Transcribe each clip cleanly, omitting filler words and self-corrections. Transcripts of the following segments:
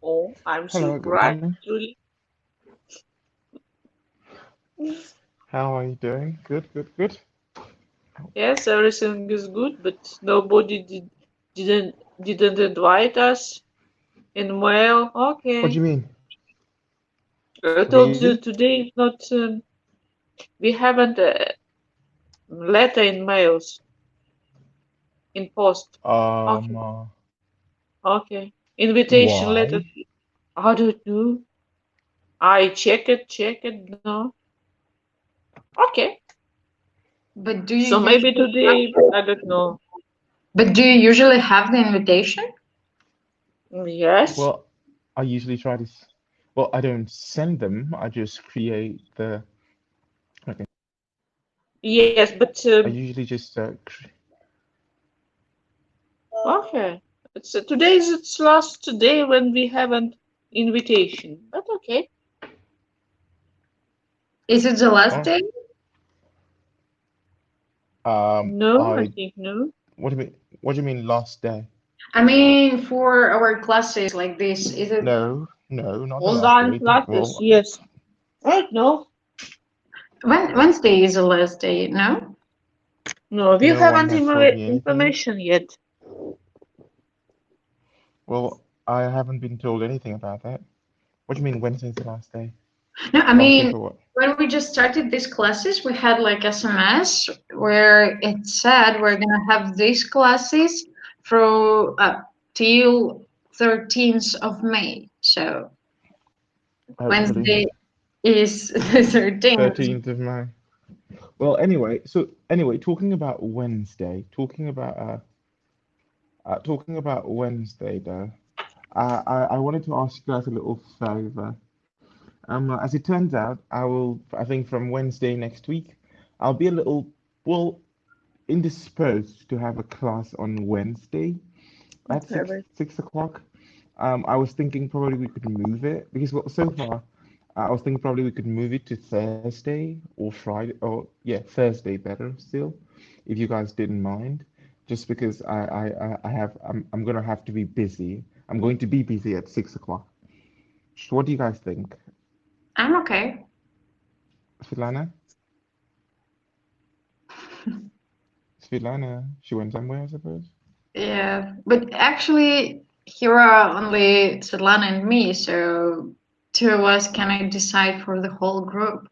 Oh, I'm Hello, good surprised, morning. really. How are you doing? Good, good, good. Yes, everything is good, but nobody didn't invite us in mail. What do Okay. you mean? I They told you didn't? today is not. We haven't letter in mails in post. Um, Okay. uh, Okay. Invitation letter. why? I don't know. I check it. No. Okay. But do So you maybe usually have, today. I don't know. but do you usually have the invitation? Yes. Well, I usually try to. Well, I don't send them. I just create the. Okay. Yes, but I usually just. okay. It's today is its last day when we haven't invitation. But okay. Is it the last Oh, day? No, I I. think no. What do you mean? What do you mean last day? I mean, for our classes like this, is it No, no, not the last Online day. classes, Well, yes. Right, no. Wednesday is the last day? No? No, we no one haven't has told me anything. information yet. Well, I haven't been told anything about that. What do you mean Wednesday's the last day? No, I Last day mean, for what? when we just started these classes, we had like SMS where it said we're gonna have these classes through till 13th of May. So Hopefully, Wednesday is the 13th. 13th of May. Well, anyway, talking about Wednesday, talking about Wednesday though, I wanted to ask you guys a little favor. As it turns out, I think from Wednesday next week, I'll be a little, well, indisposed to have a class on Wednesday at Okay, wait. 6 o'clock. I was thinking probably we could move it because well, so far, I was thinking probably we could move it to Thursday or Friday, or yeah, Thursday better still, if you guys didn't mind. Just because I'm gonna have to be busy. I'm going to be busy at 6 o'clock. So what do you guys think, I'm okay. Svetlana? Svetlana, she went somewhere, I suppose. Yeah, but actually, here are only Svetlana and me, so two of us cannot decide for the whole group.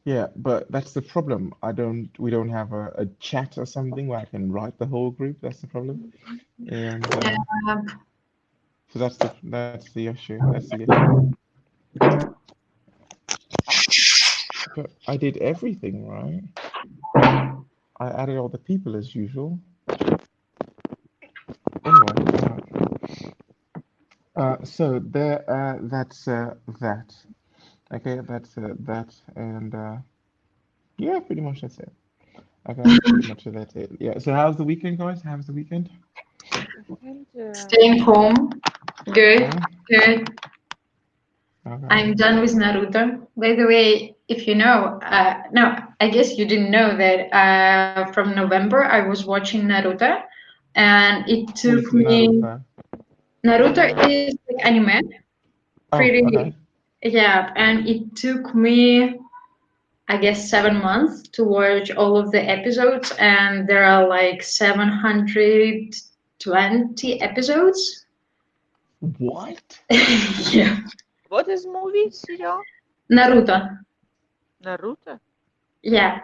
Yeah, but that's the problem. We don't have a chat or something where I can write the whole group. That's the problem. And Um, so that's the issue. That's the issue. But I did everything right. I added all the people as usual. Anyway, so there, that's that. Okay, that's that, and yeah, pretty much that's it. Okay, pretty much that's it. Yeah. So how's the weekend, guys? How's the weekend? And Staying home. Good, Yeah. good. Okay. I'm done with Naruto. By the way, if you know, no, I guess you didn't know that from November I was watching Naruto, and it What took is me. Naruto? Naruto is like anime, Oh, pretty, okay. yeah, and it took me, I guess, 7 months to watch all of the episodes, and there are like 720 episodes. What? Yeah, what is movie, serial? Naruto. Naruto. Yeah.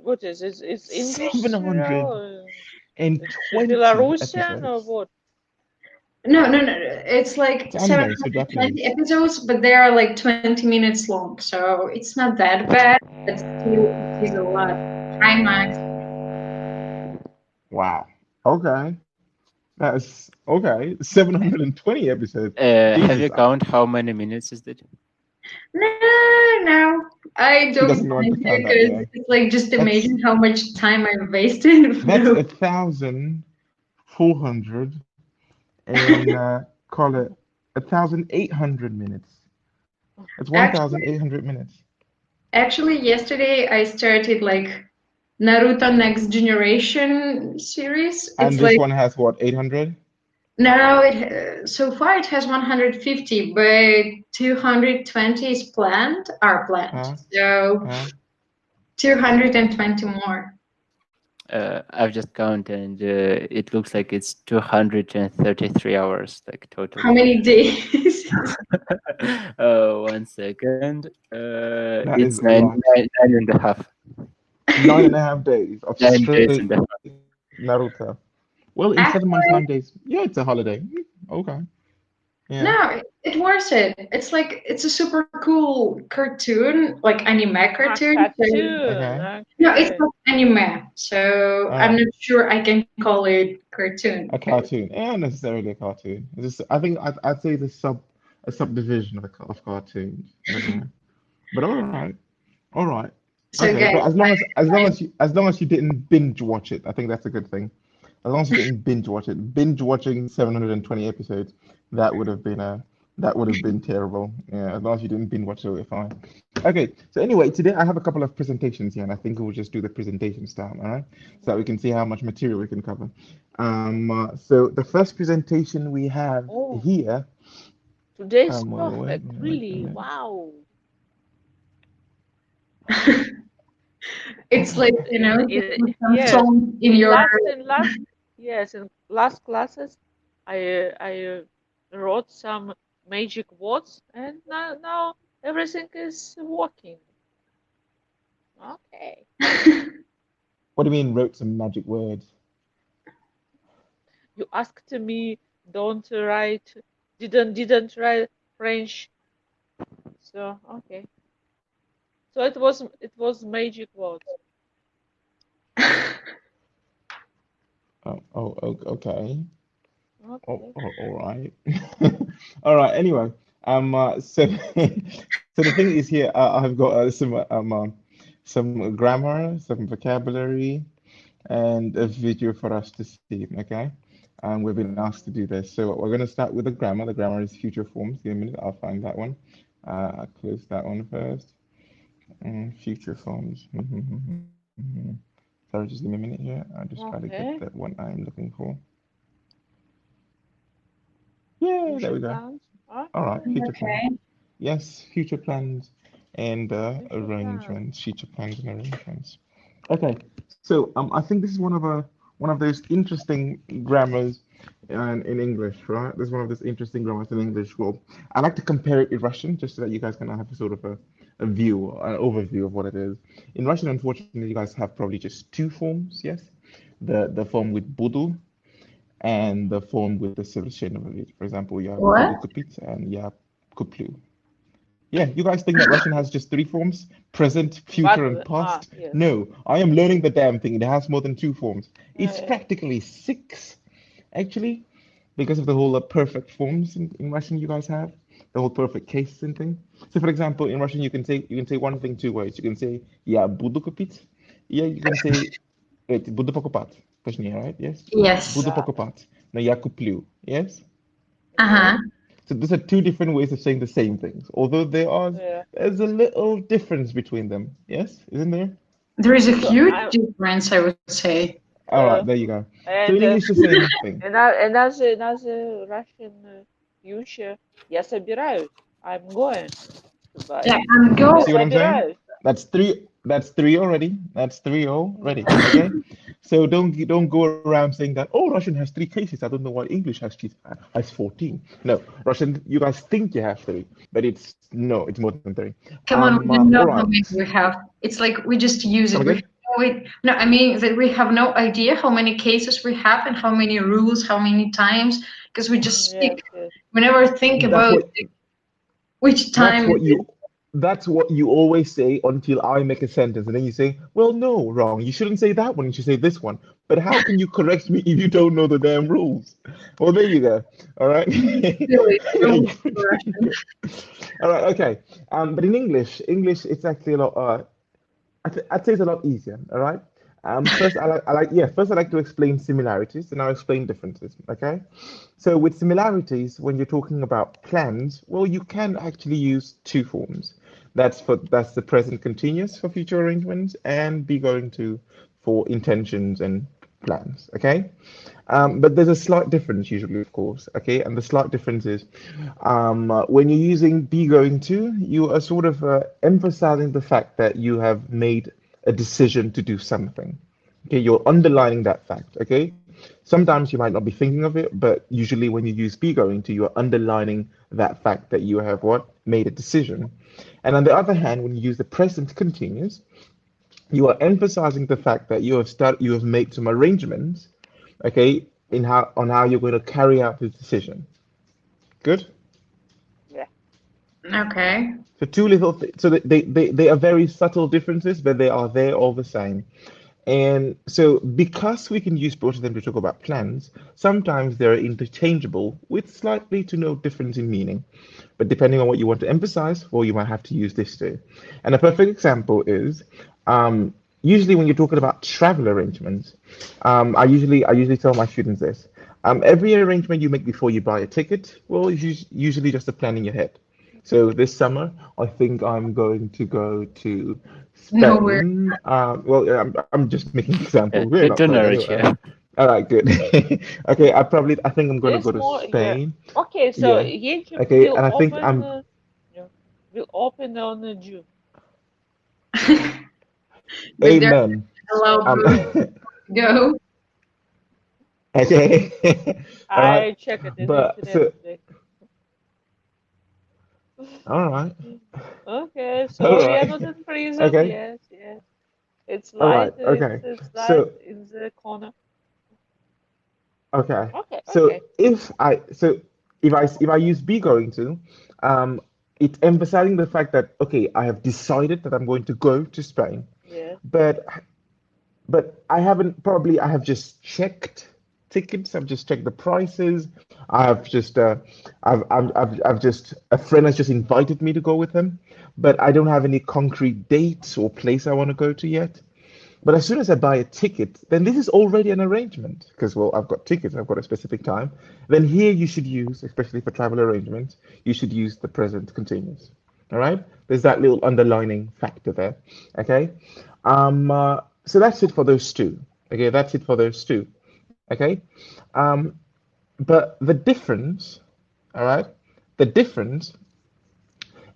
What is it? It's English serial. 720 It's Belarusian or episodes. what? No, no, no. It's It's like anime, so 720 Japanese. episodes, but they are like 20 minutes long. So it's not that bad, but still, it is a lot. Climax. Wow. Okay. That's okay. 720 episodes. Have Jesus. you count how many minutes is it? No, no. I She don't doesn't want to mind count that, because yeah. it's like just That's imagine how much time I wasted. that's No. 1,400 and call it 1,800 minutes. That's Actually, 1,800 minutes. actually, yesterday I started like Naruto Next Generation series. And It's this like one has what, 800? No, so far it has 150, but 220 is planned, are planned. Huh? So Huh? 220 more. I've just counted, and it looks like it's 233 hours, like total. How many days? 1 second. That It's is a lot. nine and a half. 9.5 days of 9 days straight and a half. Naruto. Well, in 7 months, 9 days. Yeah, it's a holiday. Okay. Yeah. No, it worth it. It's like it's a super cool cartoon, like anime Ah, cartoon. So, cartoon. Okay. no, it's Okay. not anime, so I'm Uh, not sure I can call it cartoon. a cartoon. Yeah, not necessarily a cartoon. It's just, I think I'd say it's a subdivision of cartoons. But yeah. But all right. All right. So Okay. guys, But as long as you didn't binge watch it, I think that's a good thing. As long as you didn't binge watch it, binge watching 720 episodes, that would have been terrible. Yeah, as long as you didn't binge watch it, we're fine. Okay, so anyway, today I have a couple of presentations here, and I think we'll just do the presentation style, all right? So that we can see how much material we can cover. So the first presentation we have Oh, here, today's wait, perfect. wait a Really. minute. Wow. it's like some Yes. song in In your. last yes, in last classes, I wrote some magic words, and now everything is working. Okay. What do you mean wrote some magic words? You asked me don't write, didn't write French, so okay. So it was magic words. Okay. Oh, Okay. all right. All right. Anyway, so so the thing is here, I've got some grammar, some vocabulary, and a video for us to see. Okay, we've been asked to do this. So we're going to start with the grammar. The grammar is future forms. Give me a minute. I'll find that one. I'll close that one first. Future forms. Sorry, just give me a minute here. I'll just try to get the Okay. one I'm looking for. Yeah, there Future we go. plans. All right, Okay. future plans. Okay. Yes, future plans and Future plans. arrangements. Future plans and arrangements. Okay, so I think this is one of those interesting grammars in English, right? This is one of those interesting grammars in English. Well, I like to compare it with Russian just so that you guys can have a sort of a view, an overview of what it is. In Russian, unfortunately, you guys have probably just two forms, yes? The form with budu and the form with the совершенного. For example, я What? буду купить and я куплю. Yeah, you guys think that Russian has just three forms, present, future, and past? Yes. No, I am learning the damn thing. It has more than two forms. It's Yeah. practically six, actually, because of the whole perfect forms in Russian you guys have, the whole perfect cases and thing. So, for example, in Russian you can say one thing two ways. You can say я буду купить. Yeah, you can say буду покупать. Точнее, right? Yes. Yes. Буду покупать. Но я куплю. Yes. Uh-huh. Yes. So these are two different ways of saying the same things, although Yeah. there's a little difference between them. Yes, isn't there? There is a So huge I difference, I would say. All uh, right, there you go. So and in English, the same thing. another Russian future. Я собираюсь. I'm going to buy. Yeah, I'm You going. see Я what I'm saying? собираюсь. That's three. That's three already. That's three already. Okay. So don't go around saying that. Oh, Russian has three cases. I don't know why English has 14. No, Russian. You guys think you have three, but it's no. It's more than three. Come on, we don't All know how right. many we have. It's like we just use Come it. again? No, I mean that we have no idea how many cases we have and how many rules, how many times, because we just speak. Yes, yes. We never think That's about what. which That's time is what it. you that's what you always say until I make a sentence, and then you say, "Well, no, wrong. You shouldn't say that one. You should say this one." But how can you correct me if you don't know the damn rules? Well, there you go. All right. Really, There rules you for Russian. go. All right. Okay. But in English, it's actually a lot. I'd say it's a lot easier. All right. First, First, I like to explain similarities, and I'll explain differences. Okay. So with similarities, when you're talking about plans, well, you can actually use two forms. That's the present continuous for future arrangements, and be going to for intentions and plans. Okay. But there's a slight difference usually, of course. Okay. And the slight difference is when you're using be going to, you are sort of emphasizing the fact that you have made a decision to do something. Okay. You're underlining that fact. Okay. Sometimes you might not be thinking of it, but usually when you use be going to, you are underlining that fact that you have what? Made a decision. And on the other hand, when you use the present continuous, you are emphasizing the fact that you have made some arrangements, okay, in how you're going to carry out this decision. Good. Yeah. Okay. So two little so they are very subtle differences, but they are there all the same. And so, because we can use both of them to talk about plans, sometimes they're interchangeable with slightly to no difference in meaning. But depending on what you want to emphasize, well, you might have to use this too. And a perfect example is usually when you're talking about travel arrangements, I usually tell my students this. Every arrangement you make before you buy a ticket, well, is usually just a plan in your head. So this summer, I think I'm going to go to No, we're Spain. Well, I'm just making an example. We're not going Itinerary, anywhere. yeah. All right, good. Okay, I think I'm going to There's go to more. Yeah. Spain. Okay, so Yeah. YouTube Okay, will and I think open. I'm. Yeah, will open on June. but they're Amen. allowed Um. Yeah. go. Okay. All right. I checked it in the But internet so, today. all right. Okay, All so we are right. not in prison. Okay. Yes, yes. It's All light. right. Okay. It's light So, in the corner. okay. Okay, So okay. if I use be going to, um, it's emphasizing the fact that okay, I have decided that I'm going to go to Spain, Yes. but I have just checked tickets. I've just checked the prices. I've just I've just a friend has just invited me to go with him, but I don't have any concrete dates or place I want to go to yet. But as soon as I buy a ticket, then this is already an arrangement because, well, I've got tickets, I've got a specific time. Then here you should use, especially for travel arrangements, you should use the present continuous. All right? There's that little underlining factor there. Okay? So that's it for those two. Okay, that's it for those two. Okay? Um, but the difference, all right? The difference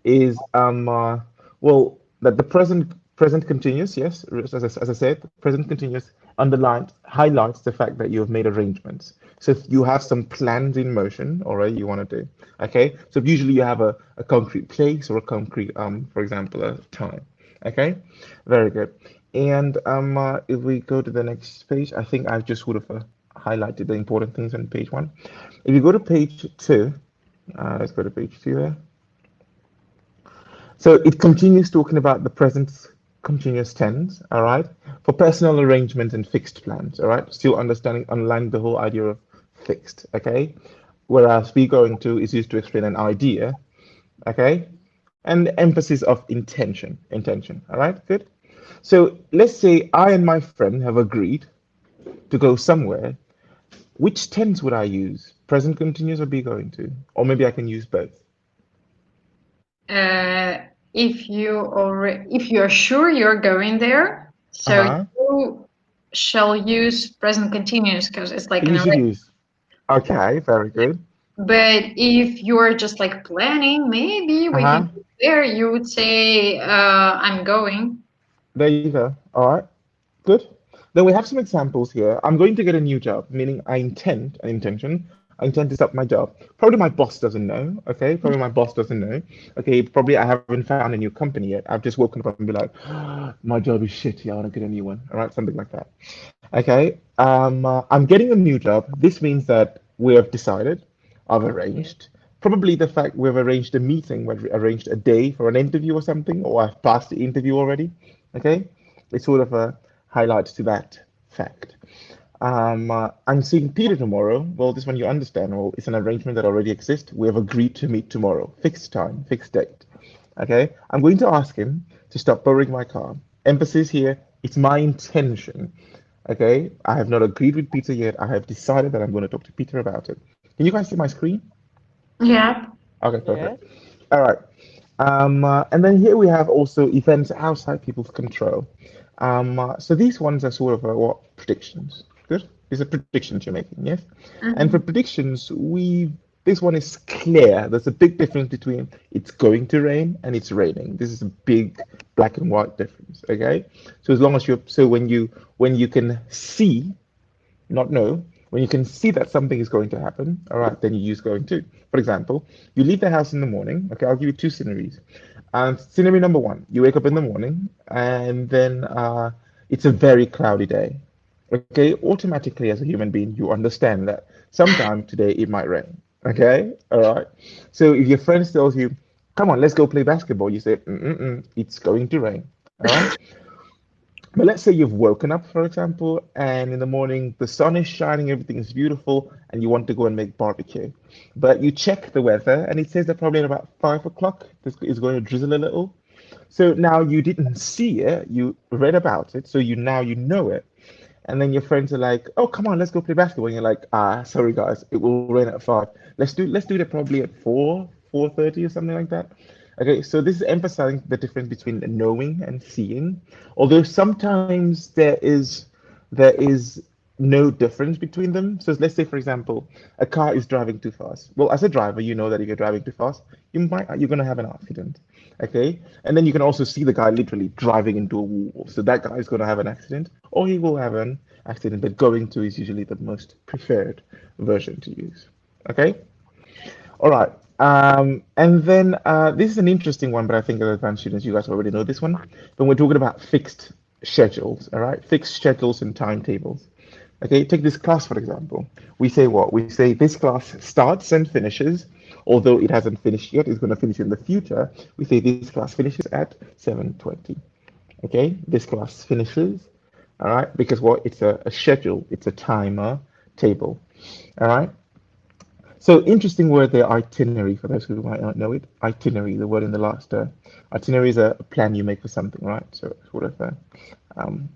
is well that the present continuous, yes, as I said, present continuous underlines highlights the fact that you have made arrangements. So if you have some plans in motion already you want to do. Okay, so usually you have a concrete place or a concrete for example a time. Okay, very good. And if we go to the next page, I think I've just sort of highlighted the important things on page one. If you go to page two, let's go to page two there. So it continues talking about the present continuous tense, all right, for personal arrangements and fixed plans, all right, still underlying the whole idea of fixed, okay, whereas be going to is used to explain an idea, okay, and the emphasis of intention, all right, good. So let's say I and my friend have agreed to go somewhere. Which tense would I use? Present continuous or be going to? Or maybe I can use both. If you're sure you're going there, so Uh-huh. you shall use present continuous because it's like an You should array. use. Okay, very good. But if you're just like planning, maybe we can Uh-huh. go there. You would say, "I'm going." There you go. All right. Good. Then we have some examples here. I'm going to get a new job, meaning I intend to start my job. Probably my boss doesn't know. Okay. Probably my boss doesn't know. Okay. Probably I haven't found a new company yet. I've just woken up and be like, my job is shitty. I want to get a new one. All right. Something like that. Okay. I'm getting a new job. This means that we have decided, I've Yes. arranged. Probably the fact we've arranged a meeting, we've arranged a day for an interview or something, or I've passed the interview already. Okay. It's sort of a highlight to that fact. I'm seeing Peter tomorrow. Well, this one you understand. Well, it's an arrangement that already exists. We have agreed to meet tomorrow. Fixed time, fixed date. Okay. I'm going to ask him to stop borrowing my car. Emphasis here, it's my intention. Okay. I have not agreed with Peter yet. I have decided that I'm going to talk to Peter about it. Can you guys see my screen? Yeah. Okay, Yes. perfect. All right. And then here we have also events outside people's control. So these ones are sort of what predictions. Good. These are predictions you're making, yes? And for Mhm. predictions, this one is clear. There's a big difference between it's going to rain and it's raining. This is a big black and white difference. Okay. So as long as when you can see, not know, when you can see that something is going to happen, all right, then you use going to. For example, you leave the house in the morning. Okay, I'll give you two scenarios. Scenario number one, you wake up in the morning and then it's a very cloudy day. Okay, automatically as a human being, you understand that sometime today it might rain. Okay, all right. So if your friend tells you, "Come on, let's go play basketball," you say, "Mm-mm-mm, it's going to rain." All right. But let's say you've woken up, for example, and in the morning the sun is shining, everything is beautiful, and you want to go and make barbecue. But you check the weather, and it says that probably at about 5 o'clock it's going to drizzle a little. So now you didn't see it, you read about it, so you know it. And then your friends are like, "Oh, come on, let's go play basketball." And you're like, sorry guys, it will rain at 5. Let's do that probably at 4:30 or something like that. Okay, so this is emphasizing the difference between knowing and seeing. Although sometimes there is no difference between them. So let's say, for example, a car is driving too fast. Well, as a driver, you know that if you're driving too fast, you're gonna have an accident. Okay, and then you can also see the guy literally driving into a wall. So that guy is gonna have an accident, or he will have an accident. But going to is usually the most preferred version to use. Okay. All right. And then this is an interesting one, but I think as advanced students, you guys already know this one. But we're talking about fixed schedules, all right? Fixed schedules and timetables. Okay, take this class for example. We say what? We say this class starts and finishes, although it hasn't finished yet, it's going to finish in the future. We say this class finishes at 7:20. Okay, this class finishes, all right, because what? It's a schedule, it's a timer table, all right? So interesting word there, itinerary, for those who might not know it. Itinerary, the word in the last. Itinerary is a plan you make for something, right? So sort of. Um,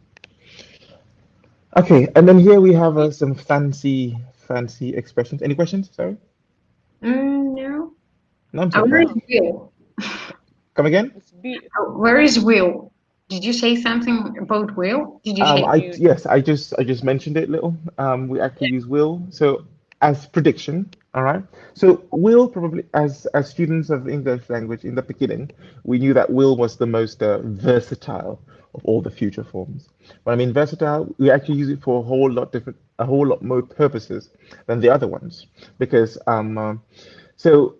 okay, and then here we have some fancy expressions. Any questions? Sorry, No. none so Where far. is No, Will? Come again? it's be Where is Will? Did you say something about Will? Did you say? I continued. yes, I just mentioned it little. We actually use will. So as prediction, all right. So will probably as students of English language in the beginning, we knew that will was the most versatile of all the future forms. When I mean versatile, we actually use it for a whole lot more purposes than the other ones because so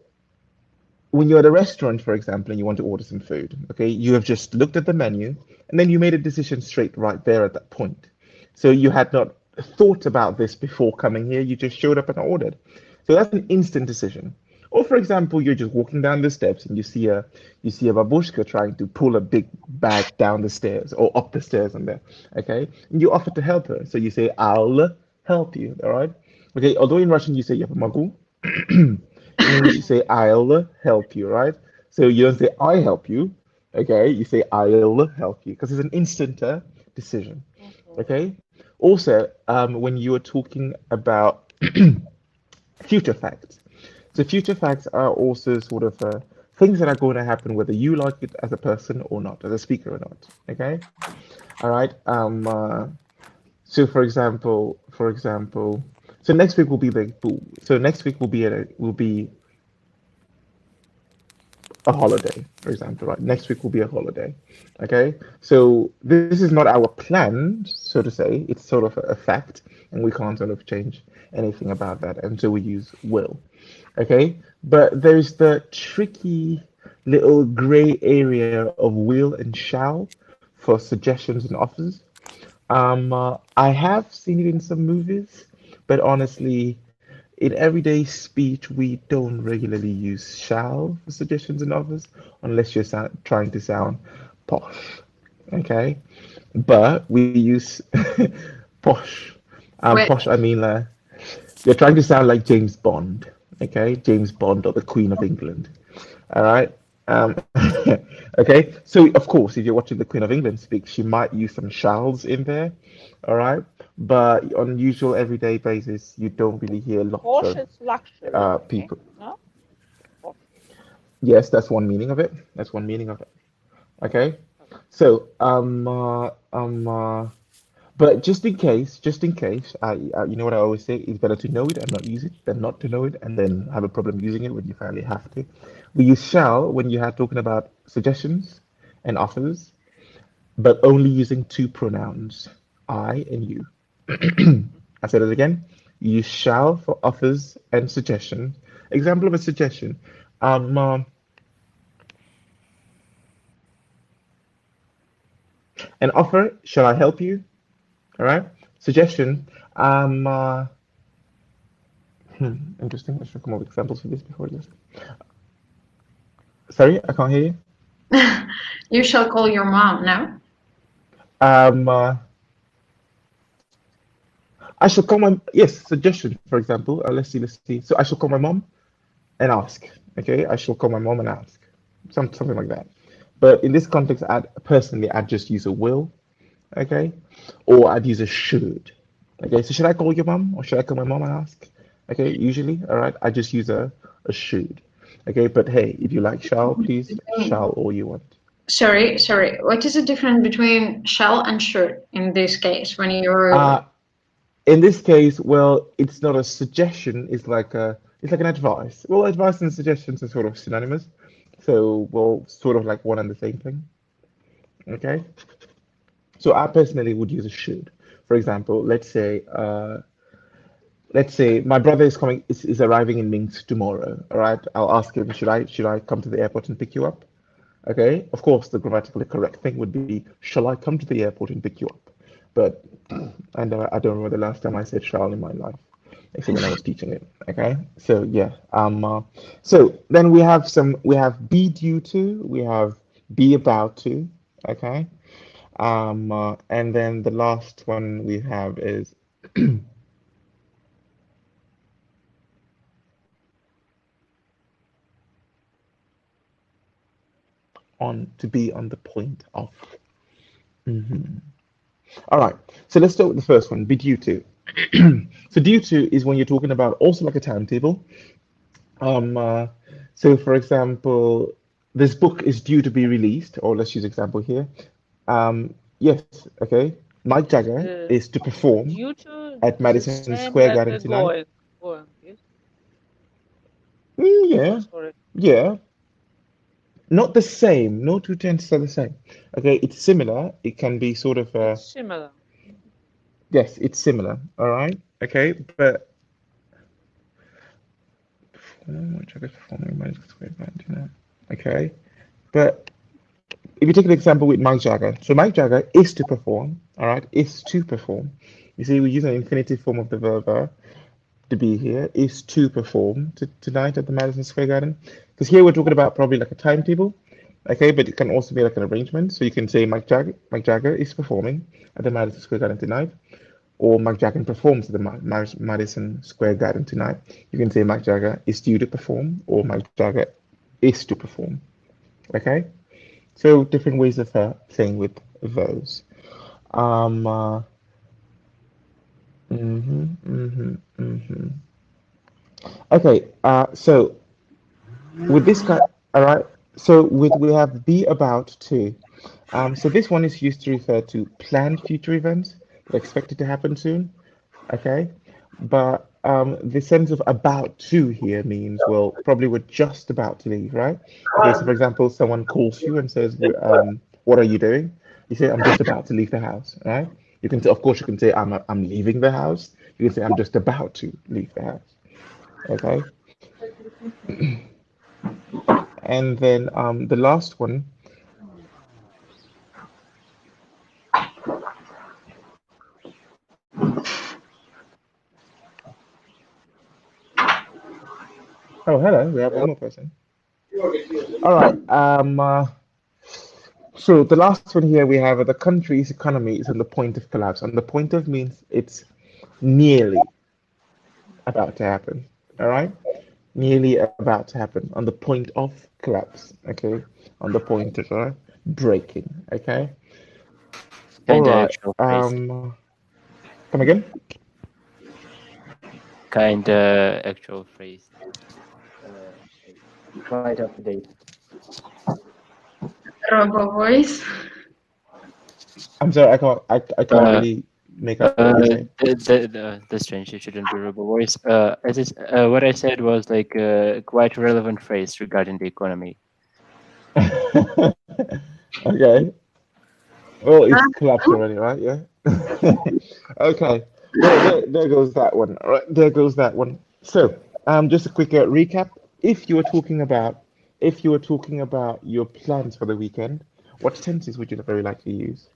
when you're at a restaurant, for example, and you want to order some food, okay, you have just looked at the menu and then you made a decision straight right there at that point. So you had not thought about this before coming here, you just showed up and ordered. So that's an instant decision. Or for example, you're just walking down the steps and you see a babushka trying to pull a big bag down the stairs or up the stairs and there, okay? And you offer to help her. So you say, "I'll help you," all right? Okay, although in Russian you say "yapamagu," in English, you say "I'll help you," right? So you don't say "I help you," okay? You say "I'll help you" because it's an instant decision, Okay. okay? Also, when you are talking about future facts, so future facts are also sort of things that are going to happen whether you like it as a person or not, as a speaker or not, okay? All right. So for example, so next week will be next week will be a holiday, for example, right? Next week will be a holiday. Okay. So this is not our plan, so to say. It's sort of a fact, and we can't sort of change anything about that. And so we use will. Okay. But there's the tricky little gray area of will and shall for suggestions and offers. I have seen it in some movies, but honestly, in everyday speech, we don't regularly use shall for suggestions and offers unless you're trying to sound posh. Okay, but we use posh. Wait. Posh, I mean, you're trying to sound like James Bond. Okay, James Bond or the Queen of England. All right. Um, okay. So of course, if you're watching the Queen of England speak, she might use some shalls in there. All right. But on usual everyday basis, you don't really hear lots Porsche of is luxury. Okay. people. No? Porsche. Yes, that's one meaning of it. That's one meaning of it. Okay. Okay. So But just in case, you know what I always say, it's better to know it and not use it than not to know it and then have a problem using it when you finally have to. We use shall when you are talking about suggestions and offers, but only using two pronouns, I and you. I said it again. You use shall for offers and suggestions. Example of a suggestion. Um, an offer, shall I help you? All right. Suggestion. Um, uh, Interesting. I should come up with examples for this before this. Sorry, I can't hear you. You shall call your mom now. Um, uh, I should call my yes suggestion. For example, let's see, let's see. So I should call my mom and ask. Okay, I should call my mom and ask, something like that. But in this context, I'd just use a will. Okay, or I'd use a should. Okay, so should I call your mom or should I call my mom and ask? Okay, usually, all right, I just use a should. Okay, but hey, if you like shall, please shall all you want. Sorry. What is the difference between shall and should in this case when you're Uh, in this case, well, it's not a suggestion. It's like an advice. Well, advice and suggestions are sort of synonymous, so well, sort of like one and the same thing. Okay, so I personally would use a should. For example, let's say my brother is arriving in Minsk tomorrow. All right, I'll ask him, should I come to the airport and pick you up? Okay, of course, the grammatically correct thing would be, shall I come to the airport and pick you up? But I don't remember the last time I said shall in my life, except when I was teaching it. Okay, so yeah. So then we have be due to, we have be about to. Okay. And then the last one we have is on to be on the point of. Mhm. All right. So let's start with the first one. Be due to. So due to is when you're talking about also like a timetable. Um, uh, so, for example, this book is due to be released, or let's use example here. Yes, okay. Mike Jagger Uh, is to perform due to at the Madison same Square like Garden tonight. going, yes. Oh, Yeah, sorry. yeah. Not the same. No two tenses are the same. Okay, it's similar. It can be sort of, It's similar. yes, it's similar. All right, okay. But Mike Jagger's performing at Madison Square Garden tonight. Okay, but if you take an example with Mike Jagger, so Mike Jagger is to perform, all right, is to perform. You see, we use an infinitive form of the verb to be here, is to perform tonight at the Madison Square Garden. Because here we're talking about probably like a timetable, okay, but it can also be like an arrangement. So you can say Mike Jagger is performing at the Madison Square Garden tonight, or Mike Jagger performs at the Madison Square Garden tonight. You can say Mike Jagger is due to perform, or Mike Jagger is to perform, okay? So different ways of saying with those. Um, uh, mhm. Okay, so with this guy, all right. So with we have be about to. So this one is used to refer to planned future events that are expected to happen soon. Okay, but the sense of about to here means, well, probably we're just about to leave, right? Okay, so for example, someone calls you and says, "What are you doing?" You say, "I'm just about to leave the house," right? You can, of course, you can say, I'm leaving the house." You can say, "I'm just about to leave the house." Okay, and then the last one. Oh, hello. We have one more person. All right. So the last one here we have the country's economy is on the point of collapse. On the point of means it's nearly about to happen. All right, nearly about to happen. On the point of collapse. Okay, on the point of breaking. Okay. All Kind of right. actual phrase. Come again. Kind of actual phrase. Quite up to date. Robo voice. I'm sorry. I can't Uh, really. make up what you said. That's strange. It shouldn't be rebel voice. What I said was like a quite relevant phrase regarding the economy. Okay. Well, it's collapsed already, right? Yeah. Okay. Well, there goes that one. All right, there goes that one. So, just a quick recap. If you were talking about, if you were talking about your plans for the weekend, what tenses would you very likely use?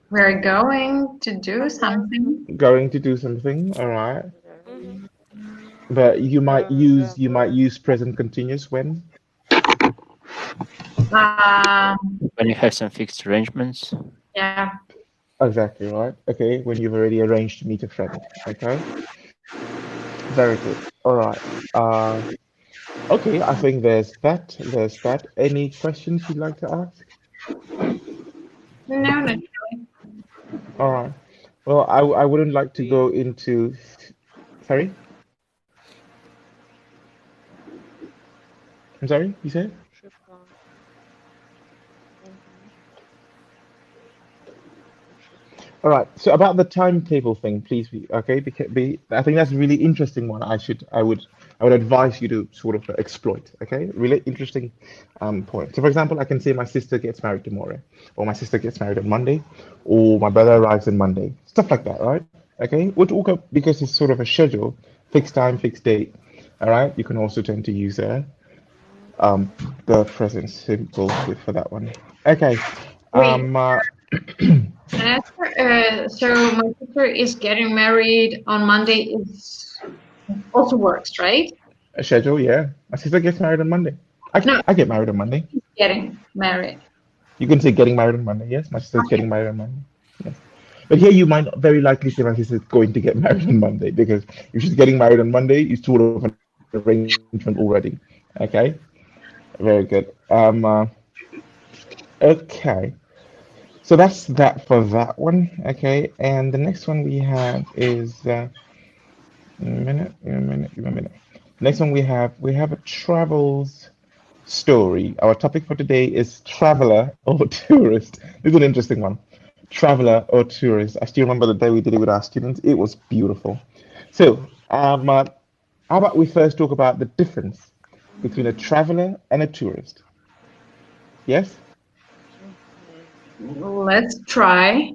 We're going to do something. Going to do something, all right. Mm-hmm. But you might Well, use present continuous when. Um, When you have some fixed arrangements. yeah. Exactly right. Okay, when you've already arranged to meet a friend. Okay, very good. All right. Uh, okay, I think there's that. There's that. Any questions you'd like to ask? No, no. All right. Well, I wouldn't like to we go into. Sorry? I'm sorry, you said? trip plan. Mm-hmm. All right. So about the timetable thing, please be okay. I think that's a really interesting one. I would advise you to sort of exploit. Okay, really interesting point. So for example, I can say my sister gets married tomorrow, or my sister gets married on Monday, or my brother arrives on Monday. Stuff like that, right? Okay, which all because it's sort of a schedule, fixed time, fixed date. All right. You can also tend to use um the present simple for that one. Okay. Wait, Um. can I ask so my sister is getting married on Monday. Is also works, right? A schedule, yeah. My sister gets married on Monday. I, No, I get married on Monday. getting married. You can say getting married on Monday. Yes, my sister's Okay. getting married on Monday. Yes. But here you might very likely say my sister's going to get married on Monday because if she's getting married on Monday, it's sort of an arrangement already. Okay. Very good. Okay. So that's that for that one. Okay. And the next one we have is a minute, give me a minute, give me a minute. Next one we have a travels story. Our topic for today is traveler or tourist. This is an interesting one. Traveler or tourist. I still remember the day we did it with our students. It was beautiful. So, how about we first talk about the difference between a traveler and a tourist? Yes? Mm-hmm. Let's try.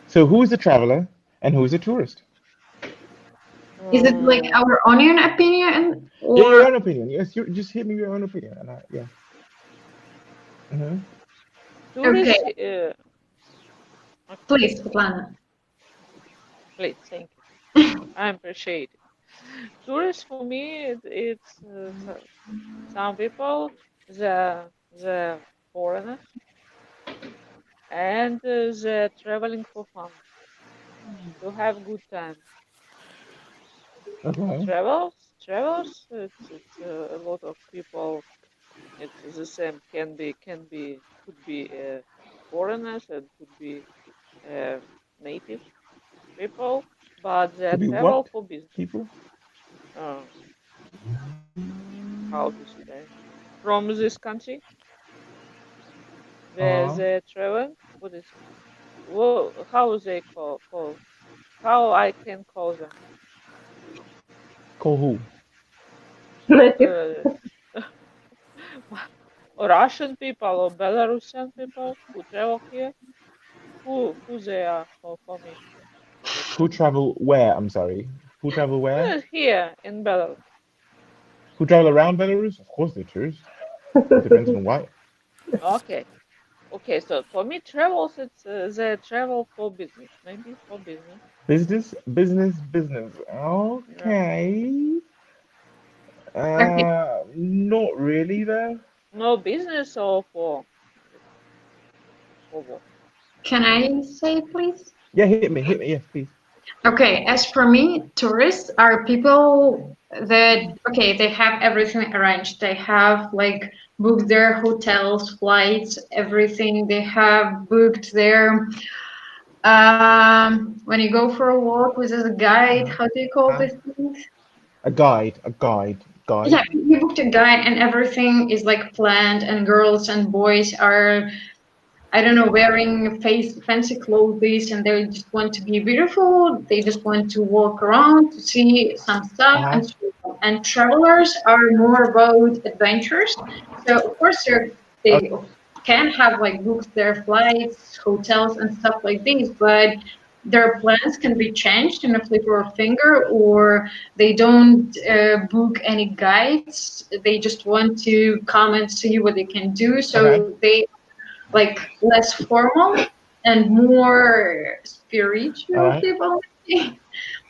So, who is a traveler and who is a tourist? Is it like Uh, our own opinion Yeah, your or own opinion. Yes, you just hit me your own opinion. And yeah. Hmm. okay? tourists. Okay, Please, Svetlana. please, thank you. I appreciate it. Tourists for me, it's some people, the foreigners, and they're traveling for fun to have good time. Okay. Travels. It's a lot of people. It's the same. Could be foreigners and could be uh, native people, but they Could be travel what for business. people? Uh, how to say? From this country, Uh-huh. they travel. What is? How they call? How I can call them? Call who? Uh, Russian people or Belarusian people who travel here. Who they are for me? Who travel where? I'm sorry. Who travel where? Here in Belarus. Who travel around Belarus? Of course they're tourists. It depends on why. Okay. Okay, so for me, travels, it's they travel for business, maybe for business. Business, business, business. Yeah. Okay. Okay. Not really though. No business or for what? Can I say, please? Yeah, hit me, yes, please. Okay, as for me, tourists are people that, okay, they have everything arranged. They have like booked their hotels, flights, everything. They have booked their, when you go for a walk with a guide, Uh-huh. how do you call Uh-huh. this thing? A guide. Yeah, you booked a guide and everything is like planned, and girls and boys are I don't know, wearing fancy clothes and they just want to be beautiful. They just want to walk around to see some stuff Uh-huh. and so on. And travelers are more about adventures. So of course they can have like books their flights, hotels and stuff like this, but their plans can be changed in a flip of a finger, or they don't book any guides. They just want to come and see what they can do. Okay. So they like less formal and more All spiritual right. people.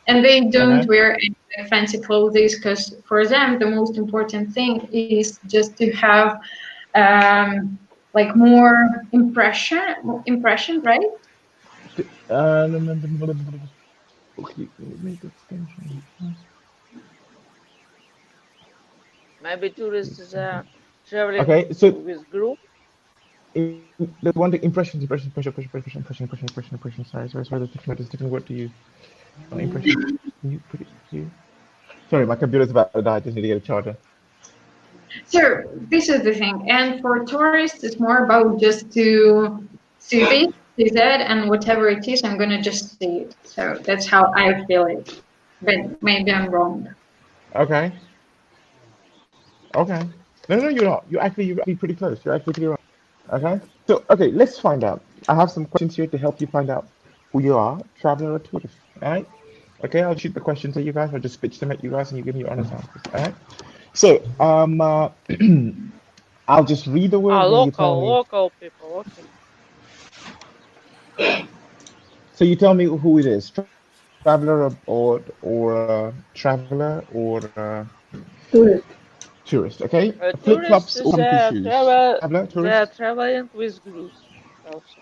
And they don't Okay. wear any fancy clothes because for them the most important thing is just to have like more impression, right? Okay. Make extension. Maybe tourists are traveling Okay. So with group. there's one thing. Impression. Sorry. There's a different word to use. Impression. Can you put it here? Sorry, my computer's about to die. I just need to get a charger. So this is the thing, and for tourists, it's more about just to see this, see that, and whatever it is, I'm gonna just see it. So that's how I feel it. But maybe I'm wrong. Okay. Okay. No, you're not. You're actually pretty close. You're actually pretty right. Okay. So, okay, let's find out. I have some questions here to help you find out who you are, traveler or tourist. All right. Okay, I'll shoot the questions at you guys. I'll just pitch them at you guys, and you give me your honest answers. All right. So, I'll just read the Ah, words, and you tell local, me. local people. Okay. So you tell me who it is, traveler or traveler or Tourist. tourist. Okay. Tourists, Flip-flops or comfy shoes. Traveler, they are tourist. traveling with groups also.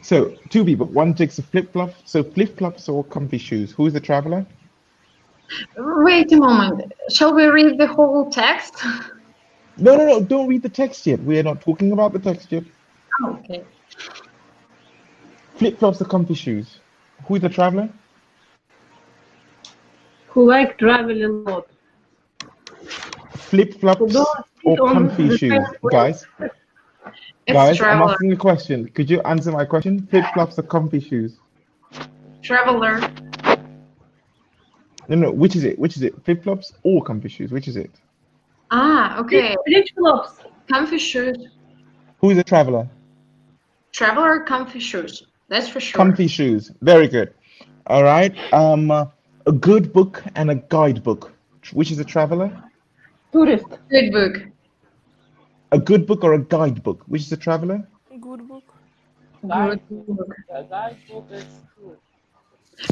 So two people. One takes a flip-flop. So flip-flops or comfy shoes. Who is the traveler? Wait a moment. Shall we read the whole text? No. Don't read the text yet. We are not talking about the text yet. Okay. Flip-flops or comfy shoes. Who is the traveler? Who like travel a lot. Who Flip-flops don't or sit on comfy the shoes, same place. guys. It's I'm traveler. asking a question. Could you answer my question? Flip-flops or comfy shoes? Traveler. No. Which is it? Which is it? Flip-flops or comfy shoes? Which is it? Ah, okay. Rich flops. Comfy shoes. Who is the traveler? Traveler comfy shoes. That's for sure. Comfy shoes. Very good. All right. A good book and a guidebook. Which is a traveler? Tourist. Good book. A good book or a guidebook? Which is a traveler? Good book. Good Guidebook. book. The guidebook is true.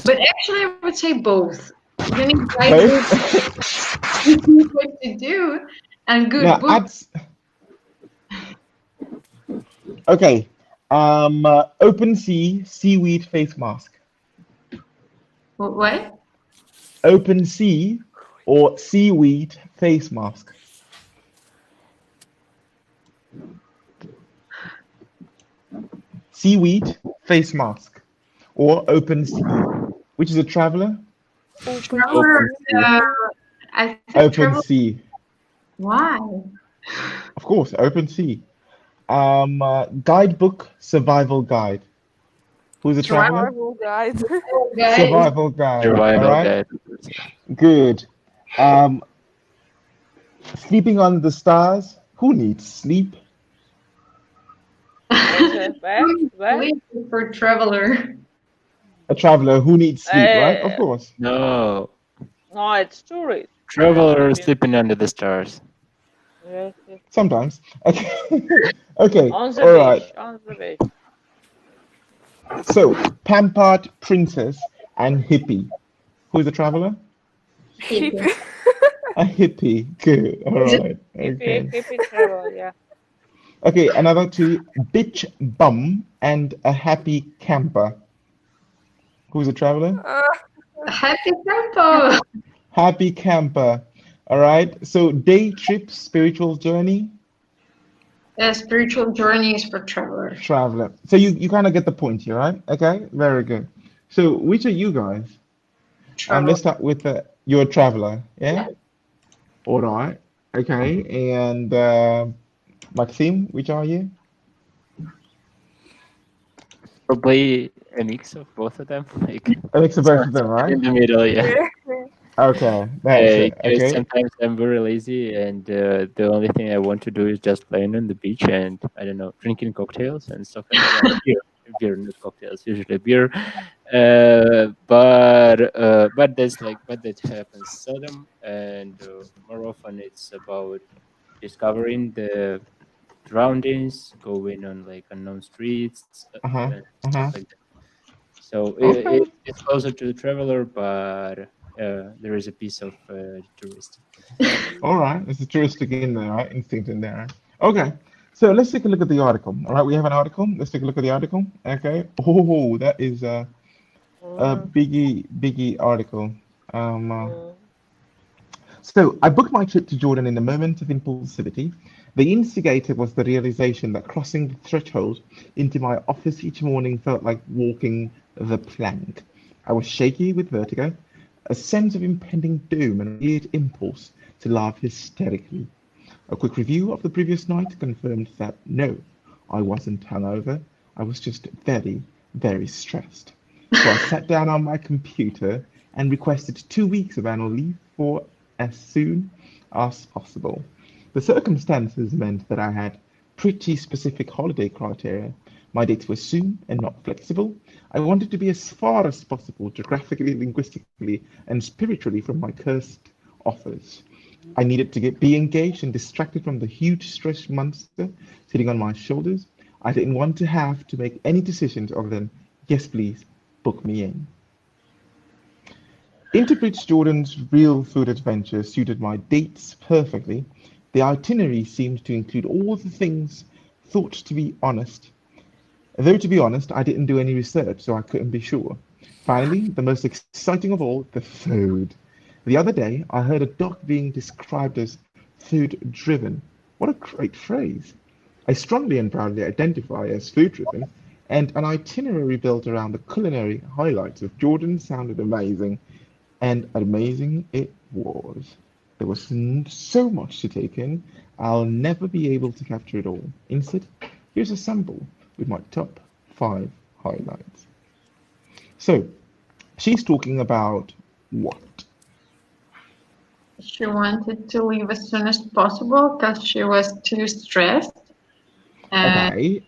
But actually, I would say both. You need guidebook, Both. you need what to do, and good Now, book. add. Okay. Open sea seaweed face mask. What? Open sea or seaweed face mask. Seaweed face mask or open sea. Which is a traveler? Traveler. I think Open travel. sea. Why? Of course, open sea. Guidebook survival guide. Who's a traveler? Survival guide. Guys, Survival guide. All Survival right. guide. Good. Um, sleeping under the stars. Who needs sleep? Where? for traveler. A traveler who needs sleep, right? Of Uh, course. No. no, it's tourist. Traveler sleeping under the stars. Yes. Sometimes. Okay. Okay. On the All beach. right. On the beach. So, pampered princess and hippie. Who is a traveler? Hippie. A hippie. Good. All right. Okay. Hippie travel, yeah. Okay. Another two. Bitch bum and a happy camper. Who's a traveler? Happy tempo. Happy camper. All right. So, day trip, spiritual journey, A spiritual journey is for travelers. traveler. So you kind of get the point here, right? Okay. Very good. So, which are you guys? Traveler. Let's start with you're a traveler. Yeah. All right. Okay. And Maxime, which are you? Probably a mix of both of them, like A mix of both of them, something right? in the middle. Yeah. Yeah. Okay, that's it. Because Okay. sometimes I'm very lazy, and the only thing I want to do is just laying on the beach and I don't know, drinking cocktails and stuff like that. Well, beer, not cocktails, usually beer. But that happens seldom, and more often it's about discovering the surroundings, going on like unknown streets Uh-huh. and stuff Uh-huh. like that. So Okay. it's closer to the traveler, but there is a piece of tourist. All right. There's a touristic in there, right? Instinct in there, right? Okay. So let's take a look at the article. All right, we have an article. Let's take a look at the article. Okay. Oh, that is a Mm, biggie article. Um, uh, mm, so I booked my trip to Jordan in a moment of impulsivity. The instigator was the realization that crossing the threshold into my office each morning felt like walking the plank. I was shaky with vertigo, a sense of impending doom, and a weird impulse to laugh hysterically. A quick review of the previous night confirmed that no, I wasn't hungover. I was just very, very stressed. So I sat down on my computer and requested 2 weeks of annual leave for as soon as possible. The circumstances meant that I had pretty specific holiday criteria. My dates were soon and not flexible. I wanted to be as far as possible geographically, linguistically, and spiritually from my cursed offers. I needed to be engaged and distracted from the huge stress monster sitting on my shoulders. I didn't want to have to make any decisions other than, yes, please, book me in. Interbridge Jordan's real food adventure suited my dates perfectly. The itinerary seemed to include all the things thought to be honest. Though, to be honest, I didn't do any research, so I couldn't be sure. Finally, the most exciting of all, the food. The other day, I heard a doc being described as food driven. What a great phrase! I strongly and proudly identify as food driven, and an itinerary built around the culinary highlights of Jordan sounded amazing, and amazing it was. There was so much to take in, I'll never be able to capture it all. Instead, here's a sample with my top 5 highlights. So, she's talking about what? She wanted to leave as soon as possible because she was too stressed. And Okay,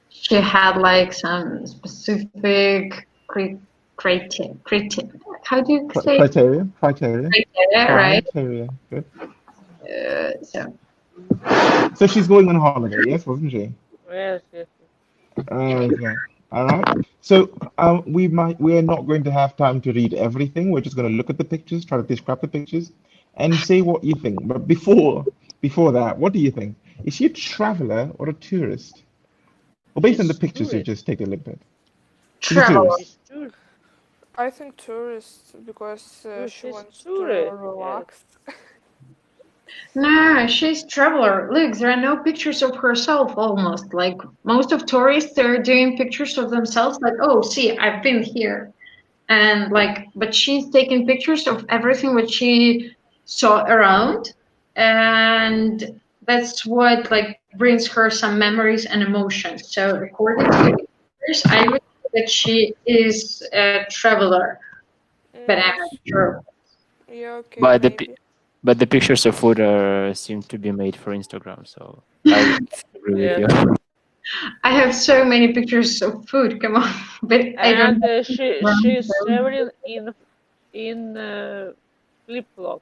she had like some specific how do you say criteria, criteria, right? criteria. Good. So So she's going on holiday, yes, wasn't she? yes, yes, yes. Okay. All right. So we are not going to have time to read everything. We're just going to look at the pictures, try to describe the pictures, and say what you think. But before that, what do you think? Is she a traveler or a tourist? Well, based on the She's pictures you tourist. just take a look at. She's a travel. tourist. She's tourist. I think tourists because she She's wants to tourist. Yes. relax. No, she's traveler. Look, there are no pictures of herself almost. Like most of tourists, they're doing pictures of themselves, like, oh, see, I've been here. And like, but she's taking pictures of everything what she saw around. And that's what like brings her some memories and emotions. So according to the pictures, I would say that she is a traveler, but I'm not Yes. sure. Yeah. Okay. But Maybe. but the pictures of food are seem to be made for Instagram, so I would agree with Yes. you. I have so many pictures of food, come on, but I don't And she's traveling in flip flop.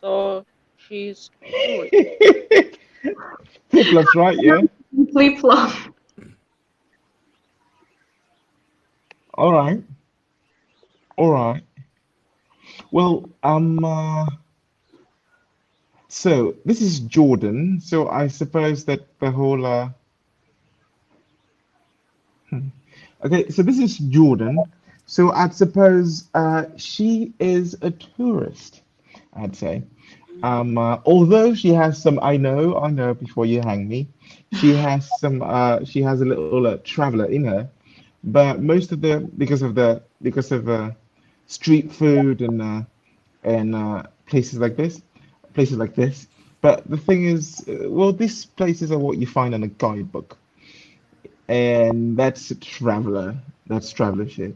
So she's tourist. Flip-flops, right? Yeah. flip flop. All right. All right. Well, so this is Jordan. So I suppose that the whole okay, so this is Jordan. So I'd suppose she is a tourist, I'd say. Although she has some, I know before you hang me, she has a little traveler in her, but most of the, because of street food and places like this. But the thing is, well, these places are what you find in a guidebook. and that's traveler. That's traveler shit.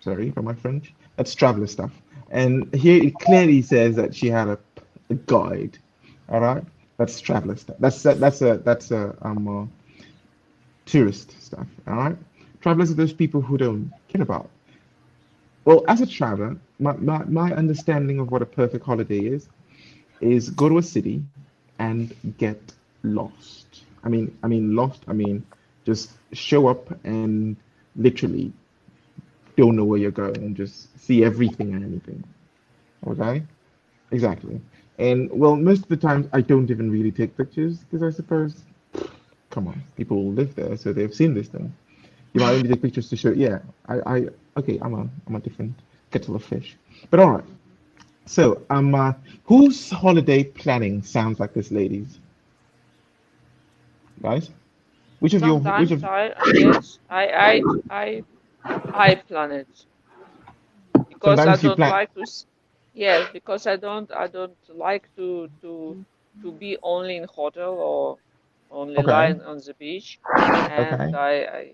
Sorry for my French. That's traveler stuff. And here it clearly says that she had a guide. All right, that's traveler stuff. That's tourist stuff. All right, travelers are those people who don't care about. Well, as a traveler, my understanding of what a perfect holiday is go to a city and get lost. I mean lost. I mean just show up and literally don't know where you're going and just see everything and anything. Okay? Exactly. And well, most of the times I don't even really take pictures because I suppose, come on, people live there, so they've seen this thing. You might only take pictures to show, yeah, okay, I'm a different kettle of fish. But all right. So, whose holiday planning sounds like this, ladies? Guys, which Sometimes of, yes, I plan it because I sometimes you don't plan. like to. Yes, because I don't like to be only in hotel or only Okay, lying on the beach, okay. and I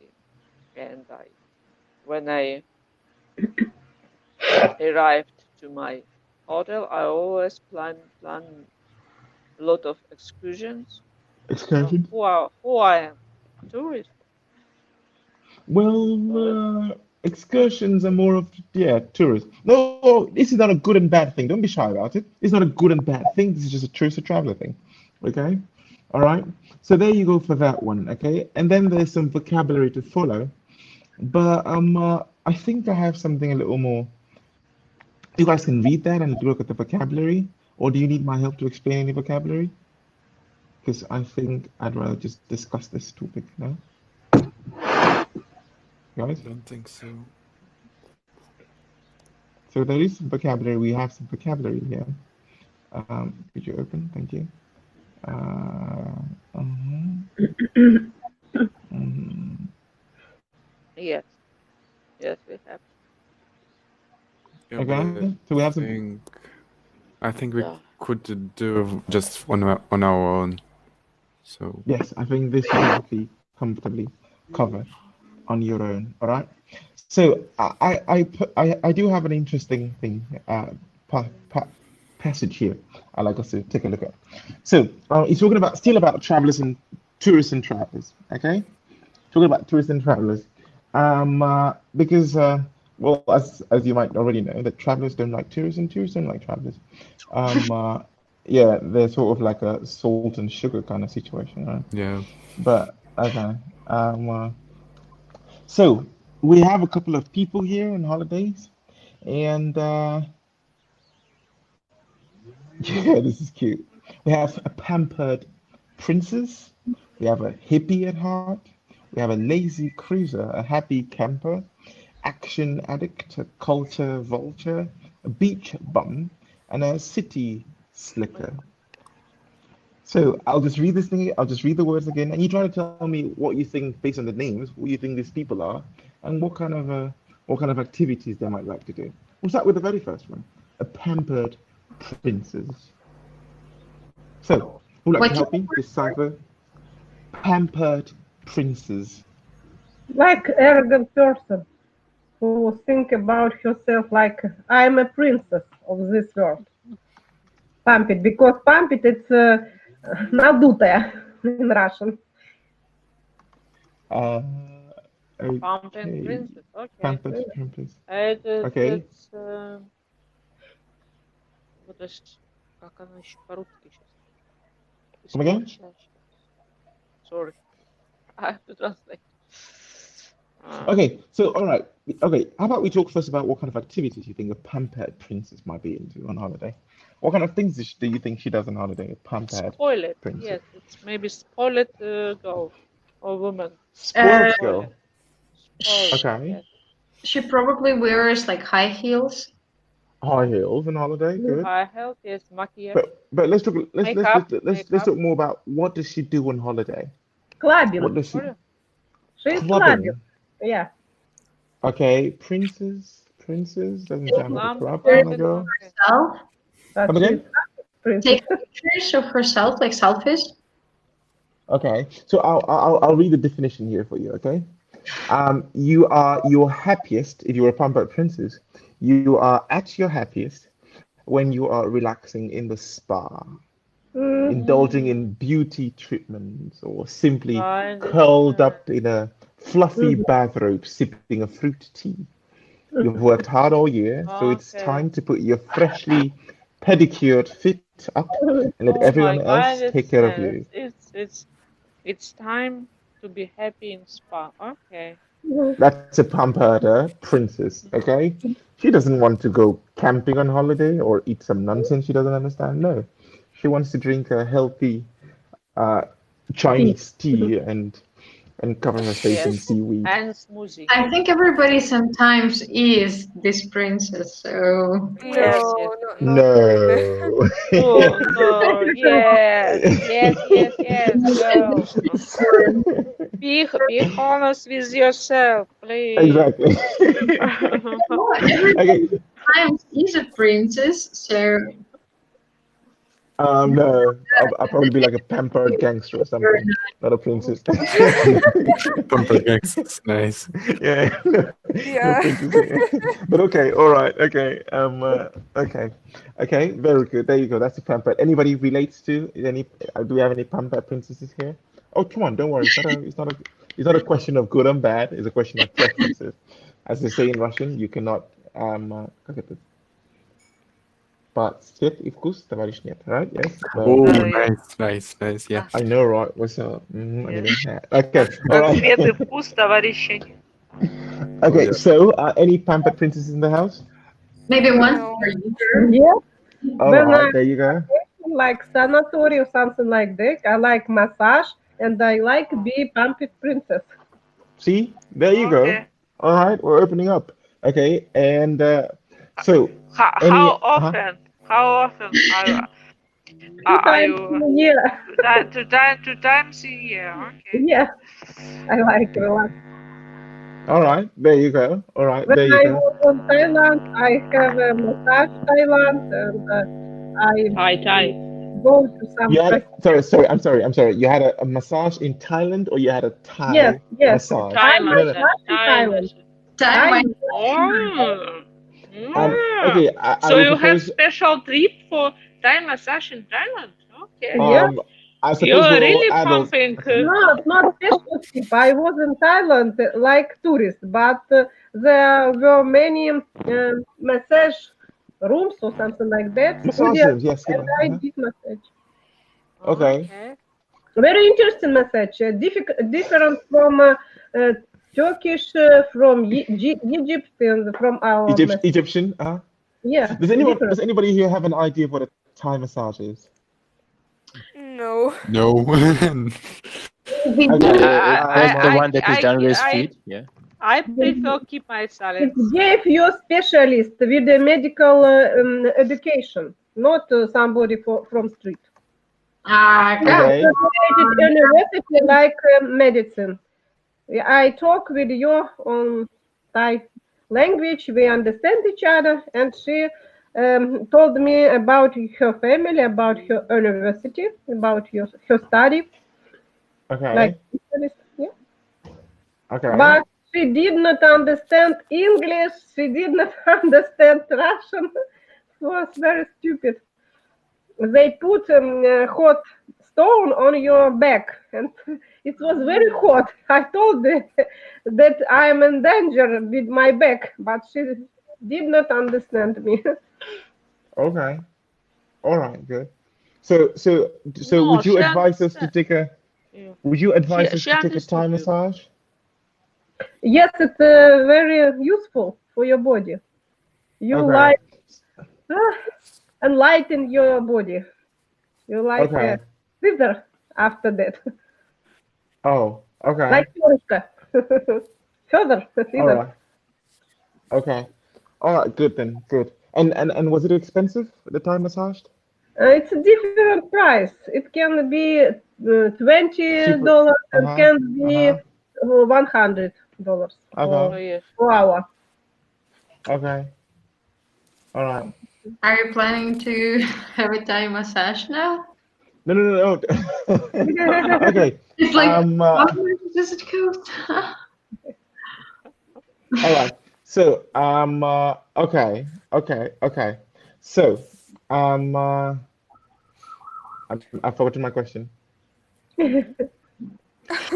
when I arrived to my hotel, I always plan a lot of excursions. Excursion. Who I am, tourist. Tourist. Well, excursions are more of, yeah, tourists. No, this is not a good and bad thing. Don't be shy about it. It's not a good and bad thing. This is just a tourist or traveler thing. Okay? All right. So there you go for that one. Okay. And then there's some vocabulary to follow. But I think I have something a little more. You guys can read that and look at the vocabulary, or do you need my help to explain any vocabulary? Because I think I'd rather just discuss this topic now, guys. Don't think so. So there is some vocabulary. We have some vocabulary here. Could you open? Thank you. Mhm, mhm. Yes, yes, we have. Yeah, but Okay, so we have some. I think we Yeah. could do just on our own. So Yes, I think this you can be comfortably covered on your own. All right. So I do have an interesting thing, pa pa passage here. I'd like us to take a look at. So he's talking about still about travelers and tourists and travelers. Okay, talking about tourists and travelers. Because well, as you might already know, that travelers don't like tourists and tourists don't like travelers. Um, uh, yeah, they're sort of like a salt and sugar kind of situation, right? yeah. But okay. Um, uh, so we have a couple of people here on holidays, and yeah, this is cute. We have a pampered princess. We have a hippie at heart. We have a lazy cruiser, a happy camper, action addict, a culture vulture, a beach bum, and a city slicker. So I'll just read this thing. I'll just read the words again, and you try to tell me what you think based on the names, what you think these people are, and what kind of activities they might like to do. We'll start with the very first one: a pampered princess. So, who would like to What? help me decipher pampered princess? Like arrogant person who think about herself like I'm a princess of this world. Pamp it, because pump it, it's надутая in Russian. Uh, Pumping okay, princess. Okay. pampered princess. Okay, It's подожди, как она еще по-русски сейчас? come again. Испорчаешь. Sorry, I have to translate. Okay, so all right. Okay, how about we talk first about what kind of activities you think a pampered princess might be into on holiday? What kind of things do you think she does on holiday? A pampered Spoil it. princess, Yes, it's maybe spoil it girl or woman. Uh, spoiled Spoil girl. it. Spoil it. Okay, Yes. she probably wears like high heels. high heels on holiday, good. High health. Yes. Maquillage. But let's talk. Makeup. Let's Makeup. talk more about what does she do on holiday? Clubbing. What does she Sorry. She's clubbing. clubbing? Yeah. Okay, princess doesn't sound like a club There's kind of Pumping. girl. Okay. herself, But Come she's again? princess. take pictures of herself, like selfies. Okay, so I'll read the definition here for you. Okay, you are your happiest if you're a pampered princess. You are at your happiest when you are relaxing in the spa, indulging in beauty treatments, or simply I curled understand. up in a fluffy bathrobe sipping a fruit tea. You've worked hard all year, so it's time Okay. to put your freshly pedicured feet up and let Oh everyone my God, else I take care of understand. you. It's time to be happy in spa. Okay. That's a pampered princess, okay? She doesn't want to go camping on holiday or eat some nonsense she doesn't understand. No, she wants to drink a healthy Chinese tea and cover her face in Yes. seaweed. And smoothie. I think everybody sometimes is this princess, so Yes, No, yes. not really. No. No, no, yes, yes, yes, yes, girl. Be honest with yourself, please. Exactly. no, everybody Okay. sometimes is a princess, so No, I'll probably be like a pampered gangster or you're something, not a princess. Pamper gangs. Nice. Yeah, no, no Yeah. princess here. But okay, all right, okay, okay, okay, very good. There you go. That's the pampered. Anybody relates to any? Do we have any pampered princesses here? Oh, come on, don't worry. It's not a question of good and bad. It's a question of preferences. As they say in Russian, you cannot как это, цвет и вкус, товарищ нет, right? Yes, very Oh, good. Yes. nice, nice, nice. Yeah. I know, right? What's up? I Yes. need a hat. Okay, all На right. цвет и вкус товарища нет. Oh, Okay, yeah. so any pampered princesses in the house? maybe once No. per year. Yes, All when I right, there you go. like sanatory or something like that, I like massage and I like be pumped princess. See, there you go. Okay. All right, we're opening up. Okay, and so How any, often? How often Two are times you in a year. two times a year? Okay. Yeah, I like a lot. all right, there you go. All right, When there you I go. was on Thailand, I have a massage Thailand and I Thai, Thai. go to some You had, rest. I'm sorry. You had a massage in Thailand or you had a Yes, Thai yes. massage? Thai Thai No, no. massage. massage in Thai Thailand. massage. Time Thai I Oh. Okay, I So will you have propose. special trip for Thai massage in Thailand? Okay. yeah. I You suppose are we're all really adults. pumping. Okay. Not special trip. I was in Thailand like tourist, but there were many massage rooms or something like that, Massage studios, rooms, yes, and genau. I did massage. Okay. Okay. Very interesting massage. Different from Turkish, from Egypt, and from our massage. Egyptian. Yeah, Does different. anybody here have an idea of what a Thai massage is? No. No. Okay, That's the I, one that is I, done with I, feet. Yeah. I prefer keep my It silence. gave you specialist with a medical education, not somebody from street. yeah. okay, Graduated university like medicine. I talk with you on Thai language. We understand each other, and she told me about her family, about her university, about her study, like okay, specialist. Yeah. okay. But she did not understand English. She did not understand Russian. It was very stupid. They put hot stone on your back, and it was very hot. I told her that I am in danger with my back, but she did not understand me. Okay. All right. Good. So, No, would you she advise us to understand. take a? Yeah. Would you advise us She to take a understood Thai you. massage? Yes, it's very useful for your body. You Okay. like uh, enlighten your body. You like Okay. slither after that, Oh. like Okay. Yorushka. Further, All slither. right. Okay. All right. Good then. Good. And was it expensive, the Thai massage? It's a different price. It can be Super. $20 Uh and huh. can Uh be huh. $100 Okay. Oh yes. per hour. Okay. All right. Are you planning to have a Thai massage now? No, no, no, no. Okay. It's like, how Uh, does it go? all right. So, okay, okay. So, um, uh, I forgot my question.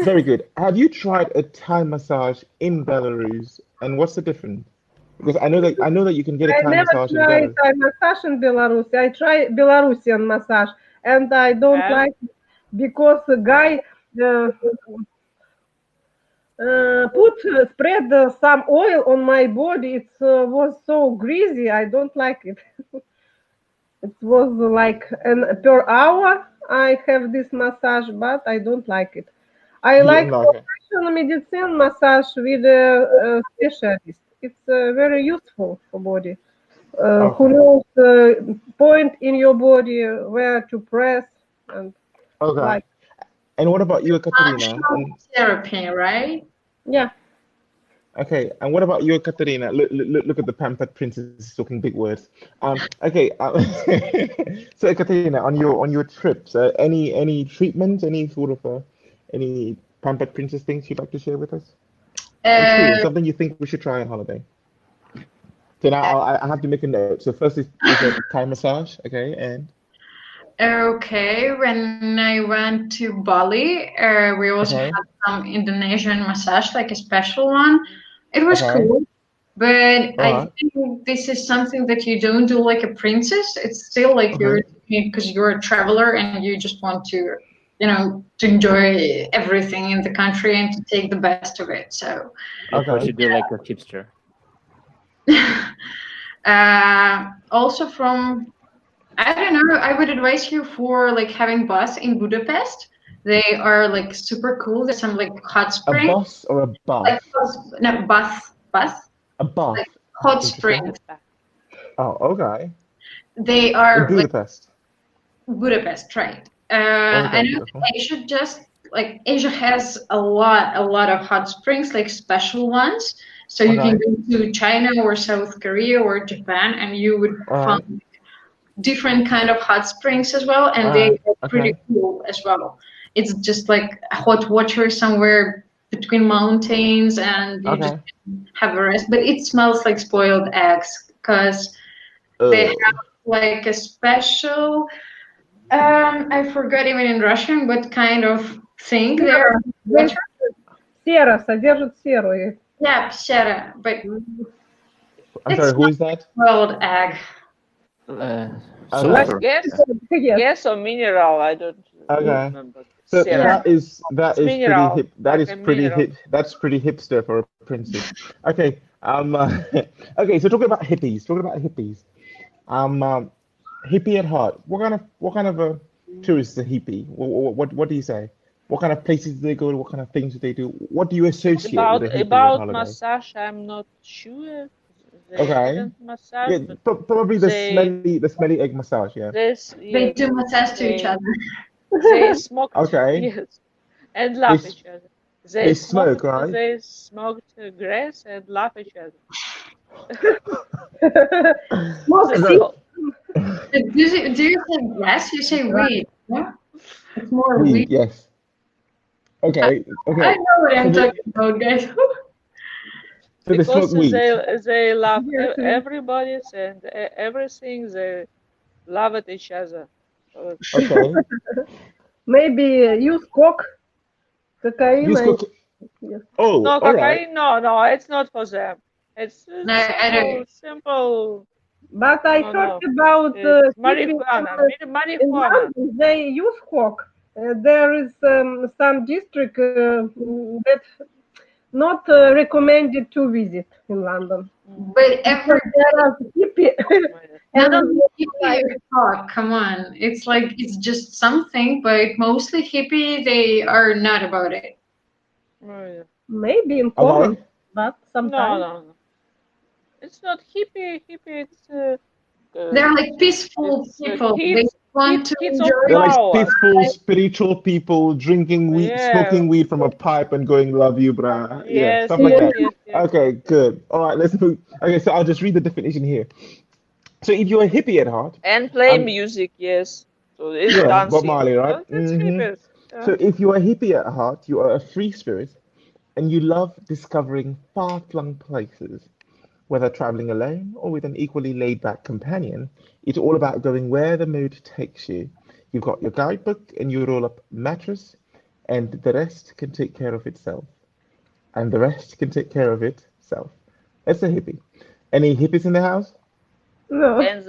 Very good. Have you tried a Thai massage in Belarus, and what's the difference? Because I know that you can get a I Thai never massage in tried Belarus. Thai massage in Belarus. I try Belarusian massage, and I don't And like it because the guy uh, put spread some oil on my body. It was so greasy. I don't like it. It was like an per hour. I have this massage, but I don't like it. I You like don't like it. professional medicine massage with a specialist. It's very useful for body. Who Okay. knows point in your body where to press and Okay. like And what about you, Katerina? Functional And therapy, right? yeah. okay, and what about you, Katerina? Look at the pampered princess talking big words. Okay. So, Katerina, on your trips, any treatments, any sort of any pampered princess things you'd like to share with us? I'm curious, Uh, something you think we should try on holiday. So now I have to make a note. So first is a Thai massage, okay, and okay, when I went to Bali, we also okay, had some Indonesian massage, like a special one. It was okay, cool, but all I right, think this is something that you don't do like a princess. It's still like you're okay, because you're a traveler and you just want to, to enjoy everything in the country and to take the best of it. So, I thought okay, you do like a hipster. also from I don't know. I would advise you for like having bus in Budapest. They are like super cool. There's some like hot a spring, bus or a like bath, no bus, a like bath. hot Interesting. springs. Oh, okay. They In are like Budapest. Budapest, right? I Okay, know beautiful. Asia just like Asia has a lot of hot springs, like special ones. So you can Okay, go to China or South Korea or Japan, and you would all right, find different kind of hot springs as well, and all they right, are pretty okay, cool as well. It's just like hot water somewhere between mountains, and you just okay. have a rest. But it smells like spoiled eggs because they have Oh, like a special I forgot even in Russian what kind of thing there. Сера. They Water. сера содержит серу. Yeah, pshera, but I'm it's sorry. Who not is that? spoiled egg. Okay, Like Sulfur. gas, yes. gas or mineral, I don't okay. remember. So Yeah. Sera. that It's is pretty mineral, hip. That like is a pretty mineral. hip. That's pretty hipster for a princess. Okay. Okay. So talking about hippies. Talking about hippies. Um. um, Hippie at heart. What kind of a tourist is a hippie? What do you say? What kind of places do they go to? What kind of things do they do? What do you associate with About a hippie on about holiday? massage, I'm not sure. They Okay. didn't massage, Yeah, but probably they the smelly egg massage. Yeah. this They yes, do massage to each they other. they smoked Okay. yes and They laugh s- each other. they smoke, right? They smoked grass and laugh each other. Smoke That's seed. So, all. Do you say grass? You say weed. Yeah? It's more weed. weed, yes. Okay. I Okay. know what So I'm they talking about, guys. so they smoke Because weed. they love Yes. everybody's and everything. They love at each other. So Okay. Maybe use coke, cocaine. Use cook. Yes. Oh, no all right. cocaine. No, it's not for them. It's No, I don't. simple. But I No, heard no. about It's people marijuana. in Marijuana. London. They use coke. There is some district that not recommended to visit in London Mm, But because there are hippie right. not and only hippie like or talk, come on. It's like it's just something, but mostly hippie, they are not about it. Right. maybe in common, Okay. but No, sometimes. no, no. It's not hippie. Hippie. They're like peaceful people. They want to Kids of enjoy They're like power. peaceful, spiritual people drinking weed, Yeah. smoking weed from a pipe and going, love you, bruh. Yeah, Yes, stuff like yes, Yes. that. yes, yes, Okay, yes, yes. good. All right, let's move. Okay, so I'll just read the definition here. So if you're a hippie at heart, And play um, music. Yes. So it's Yeah, Bob dancing. Marley, right? Well, that's hippies. So Yeah. if you are a hippie at heart, you are a free spirit, and you love discovering far-flung places. Whether traveling alone or with an equally laid-back companion, it's all about going where the mood takes you. You've got your guidebook and you roll up mattress, and the rest can take care of itself. And the rest can take care of itself. That's a hippie. Any hippies in the house? No. And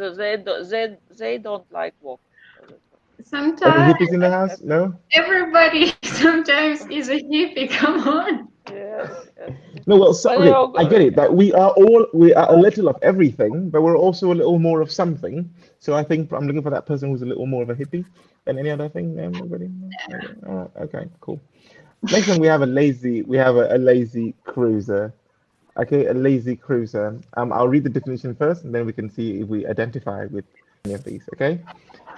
they don't like walk. So that's why. Any Sometimes hippies in the house? Happy. No? everybody sometimes is a hippie. Come on. Yes, yes. No, well, But okay, I get it that we are a little of everything, but we're also a little more of something. So I think I'm looking for that person who's a little more of a hippie than any other thing. Everybody? Okay, all right, okay, cool. Next one, we have a lazy cruiser. Okay, a lazy cruiser. I'll read the definition first, and then we can see if we identify with any of these. Okay,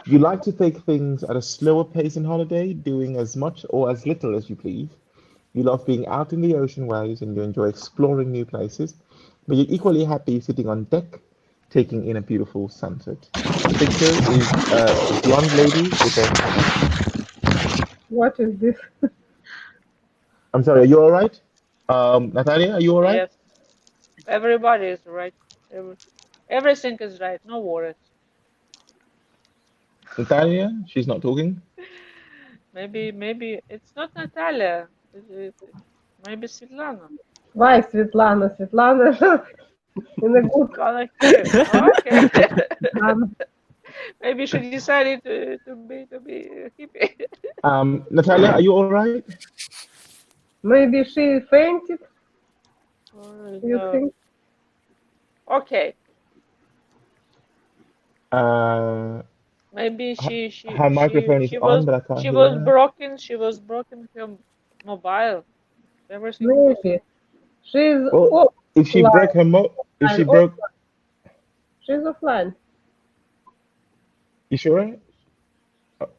you like to take things at a slower pace on holiday, doing as much or as little as you please. You love being out in the ocean waves, and you enjoy exploring new places, but you're equally happy sitting on deck, taking in a beautiful sunset. The picture is a blonde lady with a. What is this? I'm sorry, are you all right? Natalia, are you all right? yes, everybody is right. Every, everything is right. No worries. Natalia, she's not talking. Maybe it's not Natalia. Maybe Svetlana. Why Svetlana? Svetlana in a good Svetlana here. Okay. time. Maybe she decided to be a hippie. Natalia, are you all right? Maybe she fainted, you No. think? Okay. Uh, Maybe her, she she her she microphone is she on, was but I can't she hear was her. broken. She was broken her mobile. Everything was. Maybe. She's Well, if she broke her if she offline. broke, She's offline. you sure?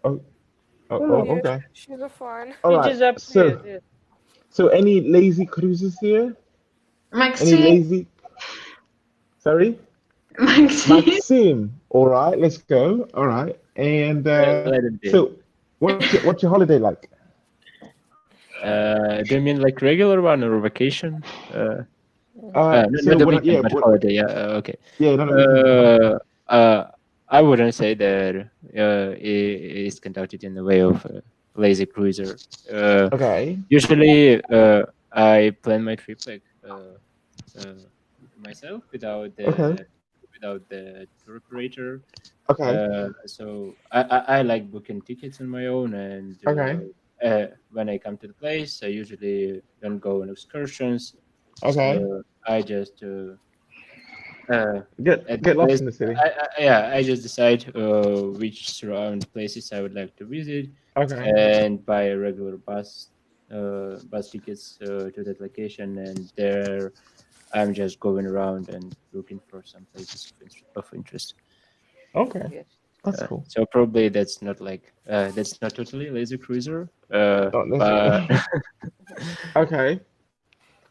Oh, Who knows? Yeah, okay. she's offline. All She right. So, disappeared. Yes. any lazy cruises here? Any Maxine, lazy? Sorry, Maxine. Maxim. All right, let's go. All right. And Let it be. so, what's your holiday like? Do you mean like regular one or vacation? So Not the what? weekend, Yeah, but holiday. Yeah. Okay. yeah, not a weekend, but holiday. I wouldn't say that it is conducted in the way of a lazy cruiser. Okay. Usually, I plan my trip like myself Okay. without the tour operator. Okay. So I like booking tickets on my own, and Okay. when I come to the place, I usually don't go on excursions. Okay. I just at the Get lost place. in the city. Yeah, I just decide which surround places I would like to visit, Okay. and buy a regular bus tickets to that location, and there I'm just going around and looking for some places of interest. Okay. Yes. That's cool. So probably that's not totally lazy cruiser, Not but necessarily. Okay.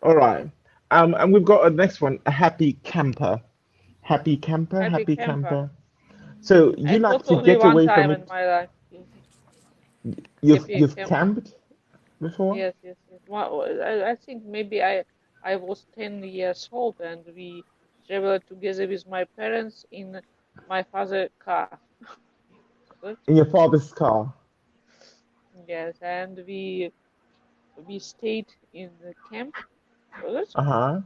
All right. And we've got a next one, a happy camper. Happy camper, Happy happy camper. camper. So you It like was to only get one away from time in it. my life. Yes. Happy You've camper. camped before? Yes, yes, yes. I think maybe I was 10 years old and we traveled together with my parents in my father's car. Good. In your father's car. Yes, and we stayed in the camp. Good. Uh-huh.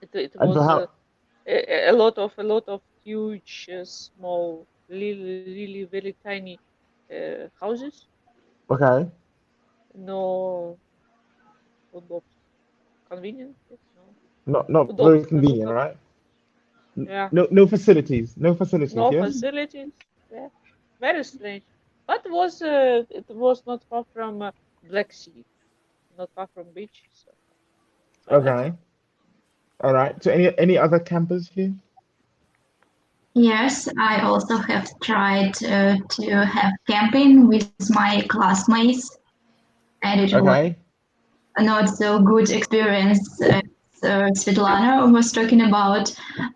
It And for was how a lot of huge, small, really very tiny houses. okay. No удобств. Convenient? Yes, no. Not very Удобства, ну convenient, как? right? Yeah. No facilities. No facilities, No yes? facilities. Yeah. Very strange. But it was not far from Black Sea, not far from beach. So that's Okay. All right. So any other campers here? Yes, I also have tried to have camping with my classmates, and it was Okay. not so good experience as Svetlana was talking about,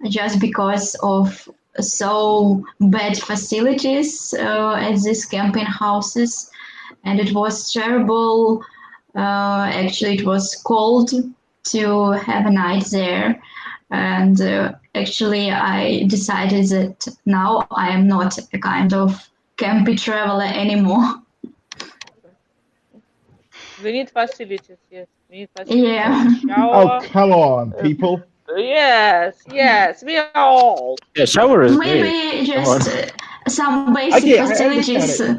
just because of so bad facilities at these camping houses, and it was terrible. Actually, it was cold to have a night there, and actually, I decided that now I am not a kind of campy traveler anymore. We need facilities, yes. We need facilities Yeah. like Oh, shower. come on, people. Yes, yes, we are old. Yeah, shower is great. Maybe Come on. just some basic Okay, I understand facilities it.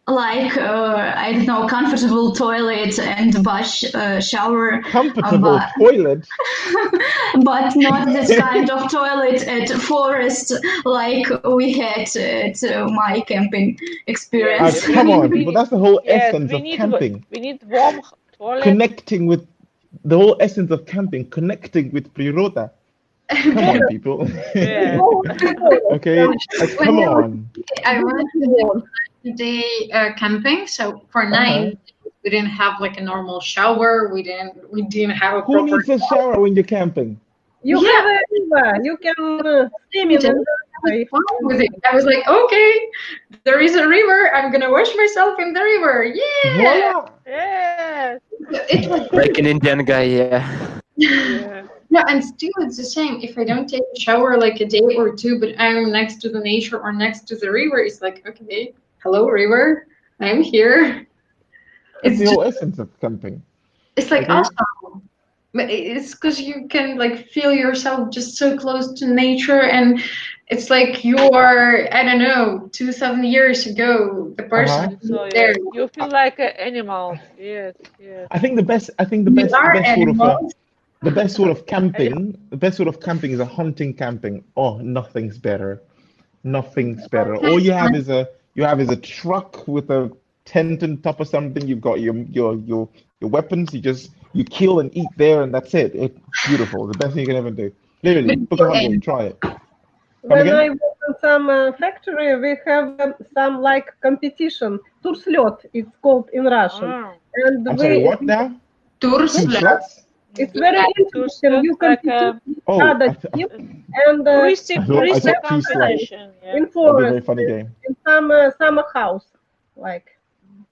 like I don't know, comfortable toilet and bath shower, Comfortable but toilet. but not this kind of toilet at forest like we had at my camping Yes, experience. Come on, people. That's the whole yes, essence of camping. we need warm toilet. Connecting with the whole essence of camping, connecting with Priroda. Come on, people. Yeah. Go to the forest Okay, and come on. I went warm. to day camping, so for Uh-huh. 9 days, we didn't have like a normal shower. We didn't have a Who proper. needs a shower when you're camping? You Yeah, have a river. You can swim in I the was river. fine with it. I was like, okay, there is a river. I'm gonna wash myself in the river. Yeah, Voila! Yes. it was. Like an Indian guy, yeah. Yeah. Yeah, and still it's the same. If I don't take a shower like a day or two, but I'm next to the nature or next to the river, it's like, okay, hello river, I'm here. That's It's the just, whole essence of camping. it's like Okay? awesome. But it's because you can like feel yourself just so close to nature, and it's like you are, I don't know, 2,000 years ago, the Uh-huh. person who's So there. yes, you I, feel like animals. Yes, yes. I think the best I think We the are best sort of animals. I- the best sort of camping is a hunting camping. Oh, nothing's better. Nothing's better. All you have is a truck with a tent on top of something. You've got your weapons. You kill and eat there, and that's it. It's beautiful. The best thing you can ever do. Literally, But book a we're holiday. animals. Try it. Come When again? I work in some factory, we have some like competition. Турслет, it's called in Russian. Oh. And I'm sorry. What now? Two Tours. slots? it's Do, very to interesting. You like compete with Oh, other team and I touristy thought two slots. competition. Yeah. in That'd be a very forest, funny game. in some summer house. Like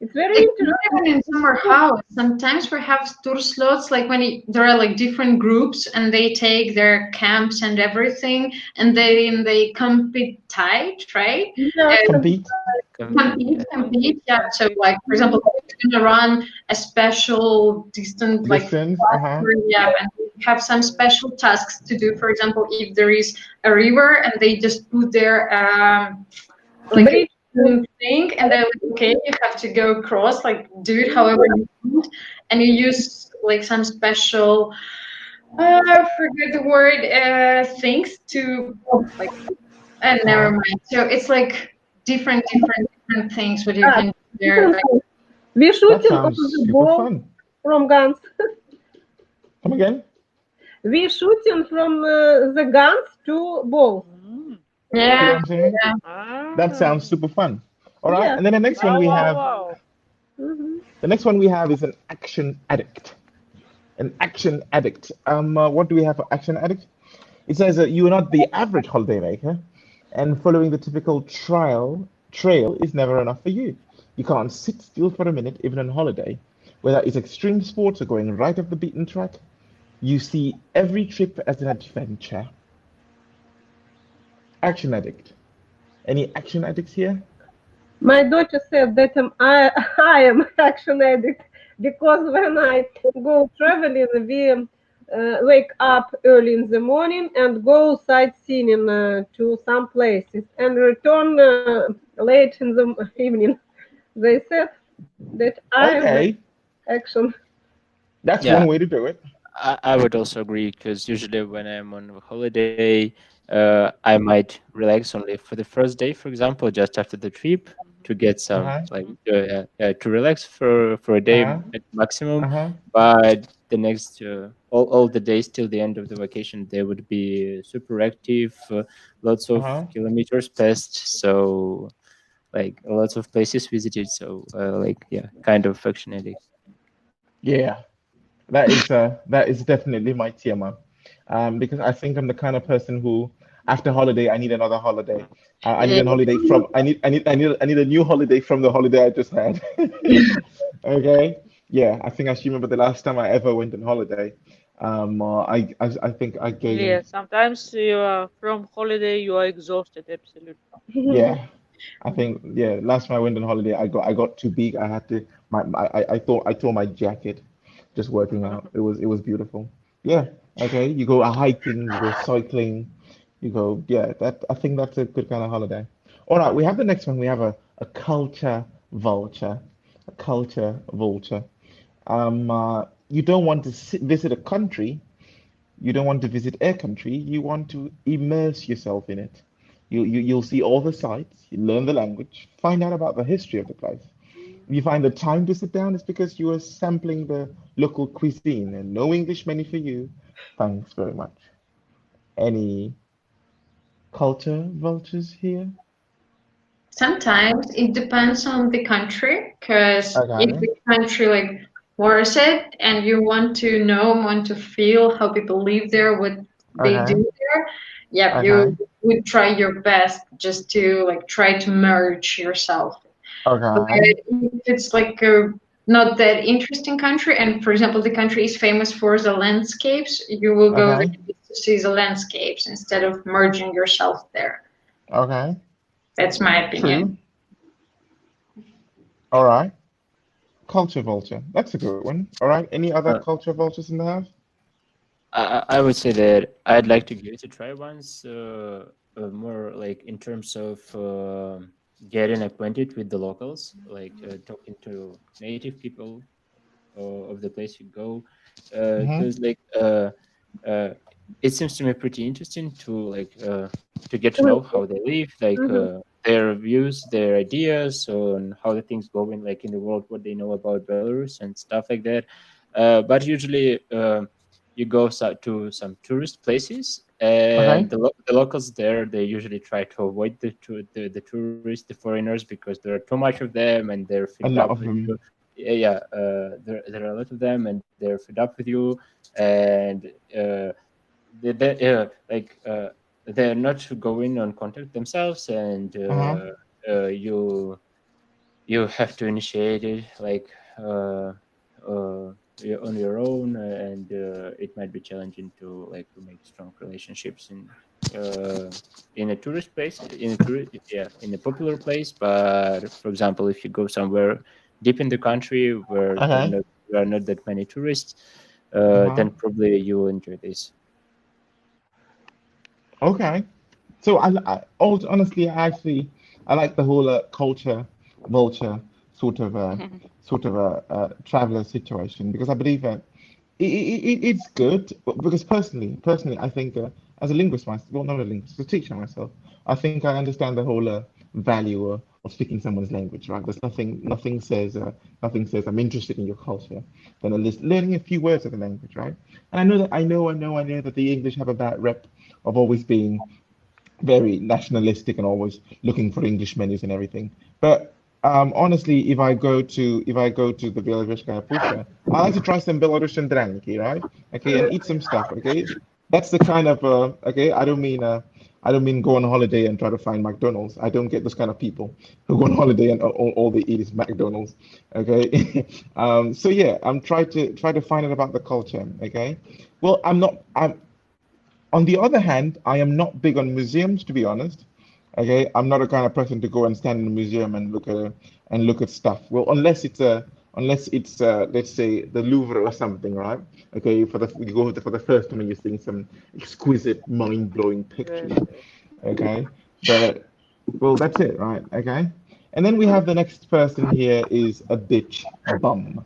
it's very It's not interesting. even in summer house. Sometimes we have tour slots, like when there are like different groups and they take their camps and everything, and they compete tight, right? Yeah, Compete. Yeah. Compete. Yeah. So, Compete. like for example, we're gonna run a special distant like Distance. Uh-huh. yeah, and we have some special tasks to do. For example, if there is a river and they just put their like a bridge. thing, and they're like, okay, you have to go across, like do it however you want, and you use like some special I forget the word things to like never mind. So it's like different things what you Ah, can do there. different Like things. We That shooting on sounds the super ball fun. from guns. Come again? We shooting from the guns to balls. Mm. See what yeah, I'm saying? yeah. That Ah. sounds super fun. All right, Yeah. and then the next one Wow, we wow, have wow. Mhm. is an action addict. An action addict. What do we have for action addict? It says that you are not the average holidaymaker, and following the typical trail is never enough for you. You can't sit still for a minute, even on holiday. Whether it's extreme sports or going right off the beaten track, you see every trip as an adventure. Action addict. Any action addicts here? My daughter said that I am action addict because when I go traveling, we wake up early in the morning and go sightseeing to some places and return late in the evening. They said that I am the Okay, action. that's Yeah, one way to do it. I would also agree because usually when I'm on a holiday, I might relax only for the first day, for example, just after the trip to get some Uh-huh, like to relax for a day uh-huh, at maximum. uh-huh, But the next all the days till the end of the vacation, they would be super active, lots of uh-huh. kilometers passed, so like lots of places visited. So like yeah, kind of action addict. Yeah, that is definitely my TMI. Because I think I'm the kind of person who after holiday, I need another holiday. I need Yeah. a holiday from. I need a new holiday from the holiday I just had. Okay. Yeah, I think I should remember the last time I ever went on holiday. I think I Yeah, gained. sometimes you are from holiday, you are exhausted, absolutely. Yeah, I think yeah. Last time I went on holiday, I got too big. I had to I thought I tore my jacket just working out. It was beautiful. Yeah. Okay. You go hiking, you go cycling, you go. Yeah. That I think that's a good kind of holiday. All right. We have the next one. We have a culture vulture, a culture vulture. You don't want to visit a country, you don't want to visit a country, you want to immerse yourself in it. You'll see all the sights, you learn the language, find out about the history of the place. If you find the time to sit down, it's because you are sampling the local cuisine and no English menu for you. Thanks very much. Any culture vultures here? Sometimes it depends on the country, because if Okay, the country like wars it and you want to know, want to feel how people live there, what they do okay, there, yeah, okay, you would try your best just to like try to merge yourself. But okay, if it's like a not that interesting country, and for example, the country is famous for the landscapes, you will go there okay, to see the landscapes instead of merging yourself there. okay. That's my opinion. True. All right. Culture vulture. That's a good one. All right. Any other Uh, culture vultures in the house? I would say that I'd like to give it a try once, more like in terms of getting acquainted with the locals, like talking to native people of the place you go, Mm-hmm. because uh, it seems to me pretty interesting to get to know how they live, their views, their ideas on how the things going like in the world, what they know about Belarus and stuff like that. But usually you go to some tourist places, and Okay. the locals there, they usually try to avoid the tourists, the foreigners, because there are too much of them and they're fed A up lot with of you. them. Yeah, there are a lot of them and they're fed up with you, and they're not going on contact themselves, and Uh-huh. you have to initiate it uh, on your own, and it might be challenging to make strong relationships in a tourist place, in a popular place. But for example, if you go somewhere deep in the country where Okay. there are not that many tourists, Uh-huh. then probably you will enjoy this. Okay. So honestly, I like the whole culture vulture sort of traveler situation because I believe that it's good because personally, I think as a linguist myself, well, not a linguist, a teacher myself, I think I understand the whole value of speaking someone's language, right? There's nothing says I'm interested in your culture than at least learning a few words of the language, right? And I know that the English have a bad rep of always being very nationalistic and always looking for English menus and everything. But honestly, if I go to the Belaruskaya Pusha, I like to try some Belarusian draniki, right? Okay, and eat some stuff. Okay, that's the kind of okay. I don't mean go on holiday and try to find McDonald's. I don't get those kind of people who go on holiday and all they eat is McDonald's. Okay, so yeah, I'm try to find out about the culture. Okay, well, I'm on the other hand, I am not big on museums, to be honest. Okay, I'm not a kind of person to go and stand in a museum and look at stuff. Well, unless it's let's say the Louvre or something, right? Okay, you go for the first time and you're seeing some exquisite, mind-blowing Yes, pictures. yes. Okay, but well, that's it, right? Okay, and then we have the next person here is a bitch bum.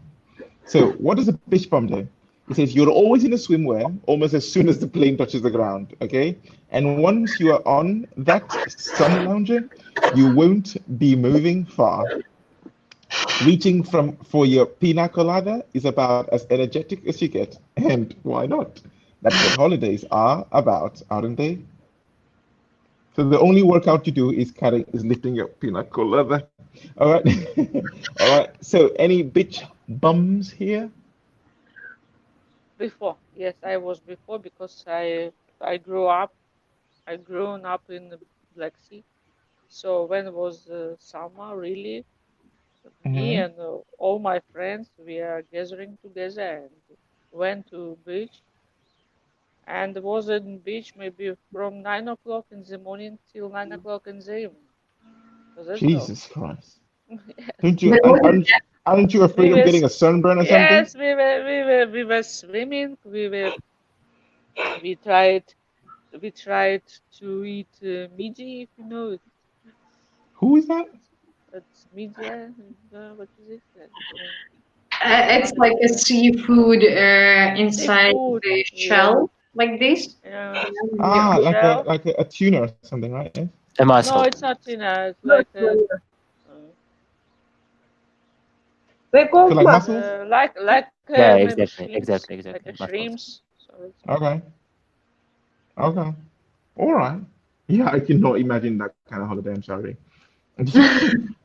So what does a bitch bum do? It says you're always in a swimwear almost as soon as the plane touches the ground, okay? And once you are on that sun lounger, you won't be moving far. Reaching from for your pina colada is about as energetic as you get. And why not? That's what holidays are about, aren't they? So the only workout you do is lifting your pina colada. All right. All right. So any bitch bums here? Before, yes, I was before because I grew up I grown up in the Black Sea. So when it was summer, really, me Hmm. and all my friends, we are gathering together and went to beach. And was in beach maybe from 9 o'clock in the morning till 9 o'clock in the evening. So that's all. Jesus Christ. Yes. Don't you But what aren't you We afraid of were, getting a sunburn or something? yes, we were swimming. We tried to eat midge, if you know it. Who is that? It's media. What is it? it's like a seafood inside Seafood. the Yeah, shell, like this. yeah. Yeah. Ah, like Shell. a tuna or something, right? Yes? A No, mussel. it's not tuna. It's Not like a, tuna. uh, They So called like mussels. mussels? like Yeah, maybe exactly, shrimps, exactly, like a exactly. Mussels. shrimps. So it's Okay. Okay. All right. Yeah, I cannot imagine that kind of holiday. I'm sorry.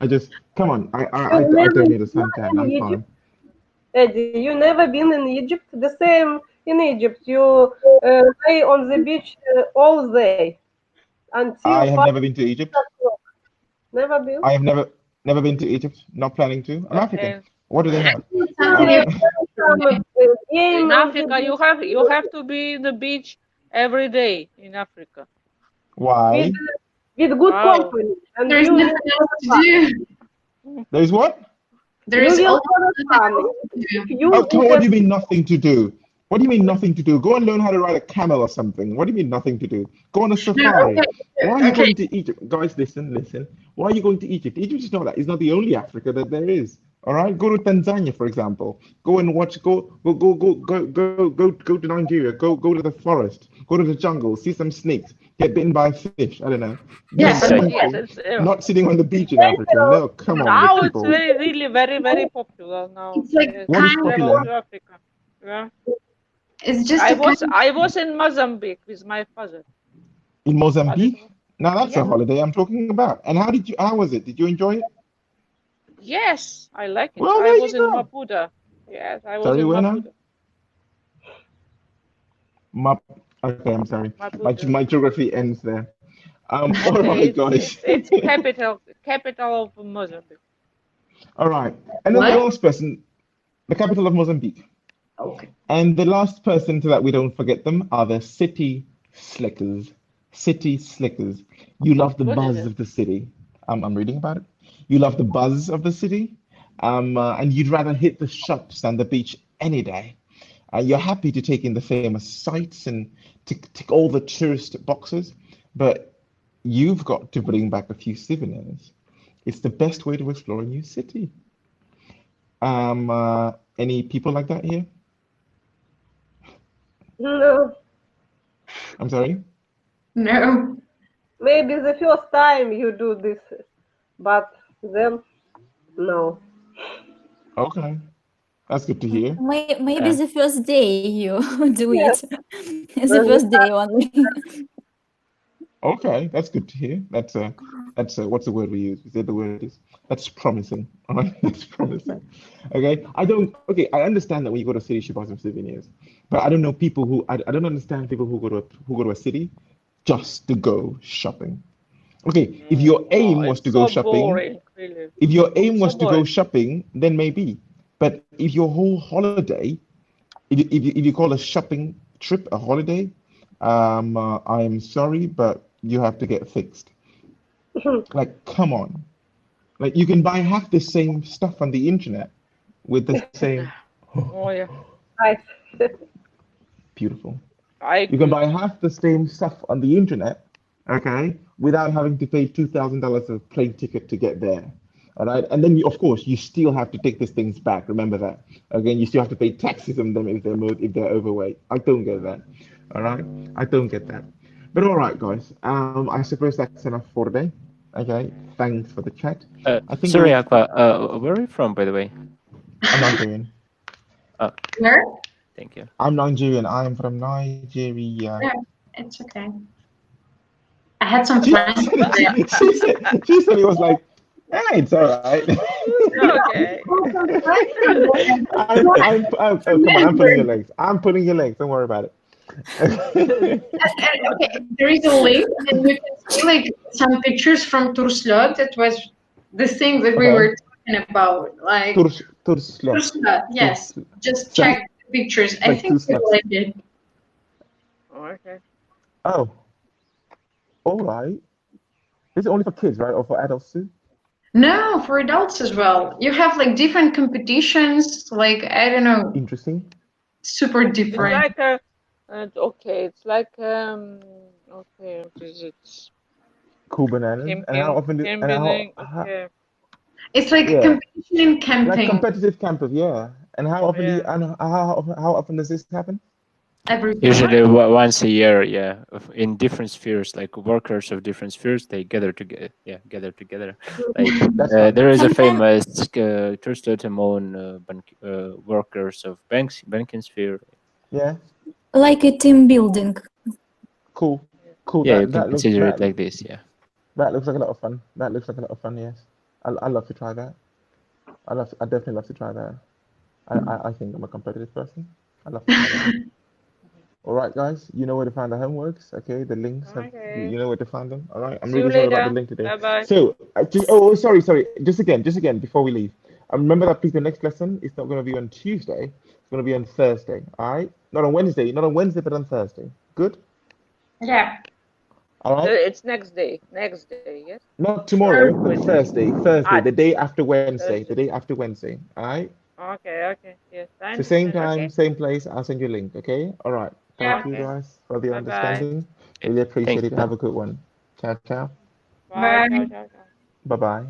I just come on. You I never don't need a been suntan. in I'm Egypt, fine. Eddie. You never been in Egypt. The same in Egypt. You lay on the beach all day until I have five never been to Egypt. o'clock. Never been. I have never been to Egypt. Not planning to. I'm African. okay. What do they have? Something Um, you Some game In on the Africa, beach you have to be in the beach every day in Africa. with why? with good Wow. company, and there is you nothing will else to do. There's what? There you is will almost have nothing fun else to if do. you Oh, come eat on. What a do you mean nothing to do? What do you mean nothing to do? Go and learn how to ride a camel or something. What do you mean nothing to do? Go on a No, safari. Why are you okay. going to Egypt? Guys, listen. Why are you going to Egypt? Egypt is not that. It's not the only Africa that there is. All right. Go to Tanzania, for example. Go and watch. Go to Nigeria. Go to the forest. Go to the jungle. See some snakes. Get bitten by a fish. I don't know. Do Yeah, but something. Yes, it's Not sitting on the beach in Africa. dangerous. No, come on, with now it's people. very really very popular now. it's like Yes, What is to kind travel of, popular? to Africa. Yeah. it's just I a kind was I was in Mozambique with my father, In but it Mozambique? was Now that's a yeah. holiday I'm talking about. And how was it? Did you enjoy it? Yes, I like it. Well, I there was you in go. Maputo. Yes, I was Sorry, in where now? Maputo. My, okay, I'm sorry. Maputo. My geography ends there. All Okay, right, it's guys. it's it's capital of Mozambique. All right. And then the what? last person, the capital of Mozambique. Okay. And the last person so that we don't forget them are the city slickers. City slickers. You love the What is buzz it? of the city. I'm reading about it. You love the buzz of the city. And you'd rather hit the shops than the beach any day. You're happy to take in the famous sights and tick all the tourist boxes, but you've got to bring back a few souvenirs. It's the best way to explore a new city. Any people like that here? No, I'm sorry. No. maybe the first time you do this, but then no. Okay, that's good to hear. Maybe Uh, the first day you do Yes, it. The then first day only. Okay, that's good to hear. That's what's the word we use? We said the word is that's promising. All right, that's promising. Okay, I don't. Okay, I understand that when you go to a city, you should buy some souvenirs, but I don't know people who I don't understand people who go to a city just to go shopping. Okay, if your No, aim was it's to go so shopping, boring, really. if your aim It's so was to go boring. shopping, then maybe. But if your whole holiday, if you call a shopping trip a holiday, I'm sorry, but you have to get fixed. Like, come on. Like, you can buy half the same stuff on the internet with the same. Oh yeah, I Beautiful. I You can agree. buy half the same stuff on the internet, okay, without having to pay $2,000 of plane ticket to get there. All right. And then, of course, you still have to take these things back. Remember that. Again, you still have to pay taxes on them if they're overweight. I don't get that. All right. I don't get that. But all right, guys. I suppose that's enough for today. Okay. Thanks for the chat. I think sorry, we'll. Aqua. Where are you from, by the way? I'm Nigerian. Oh, Where? thank you. I'm Nigerian. I'm from Nigeria. No, it's okay. I had some She friends said, there. she said it was like, hey, it's all right. Okay. I had some friends from there, and it's not Oh, come on, I'm pulling remember. your legs. I'm pulling your legs. Don't worry about it. Okay, there is a link, and you can see like some pictures from Turslot. That was the thing that we Okay. were talking about. Like Turslot. Turslot, yes. Just So, check the pictures. I like two think you slots. like it. Okay. Oh, all right. Is it only for kids, right, or for adults too? No, for adults as well. You have like different competitions. Like I don't know, Interesting. super It's different. like a. Okay, it's like Okay, what is it? Cool bananas. And how often do and Camping. Okay. It's like yeah, competition in like camping competitive campers, yeah. And how often do you Yeah. and how often does this happen? every Usually once a year, yeah, in different spheres, like workers of different spheres, they gather together. Yeah, gather together. Like That's fun. there is a Sometimes famous Turstotemon workers of banking sphere. Yeah, like a team building. cool, cool. Yeah, you That can that looks consider that it like this. Yeah. that looks like a lot of fun. That looks like a lot of fun. Yes, I love to try that. I definitely love to try that. I think I'm a competitive person. I love to try that. All right, guys, you know where to find the homeworks. Okay, the links have Okay. you know where to find them. All right, I'm See you really sorry about the later. link today. Bye bye. So, sorry. Just again, before we leave, remember that please the next lesson is not going to be on Tuesday. It's going to be on Thursday. All right, not on Wednesday, but on Thursday. Good. Yeah. All right, It's next day. Next day. Yes. not Or tomorrow, but Wednesday. Thursday. Ah, The day after Wednesday. The Thursday. day after Wednesday. All right. Okay. Okay. Yes, I So same understand. time, Okay. same place. I'll send you a link. Okay. All right. Thank Yeah. you Okay. guys for the Bye bye. understanding. Really appreciate Thank it. you. Have a good one. Ciao, ciao. Bye. Ciao. Bye. Ciao. Ciao. Bye bye.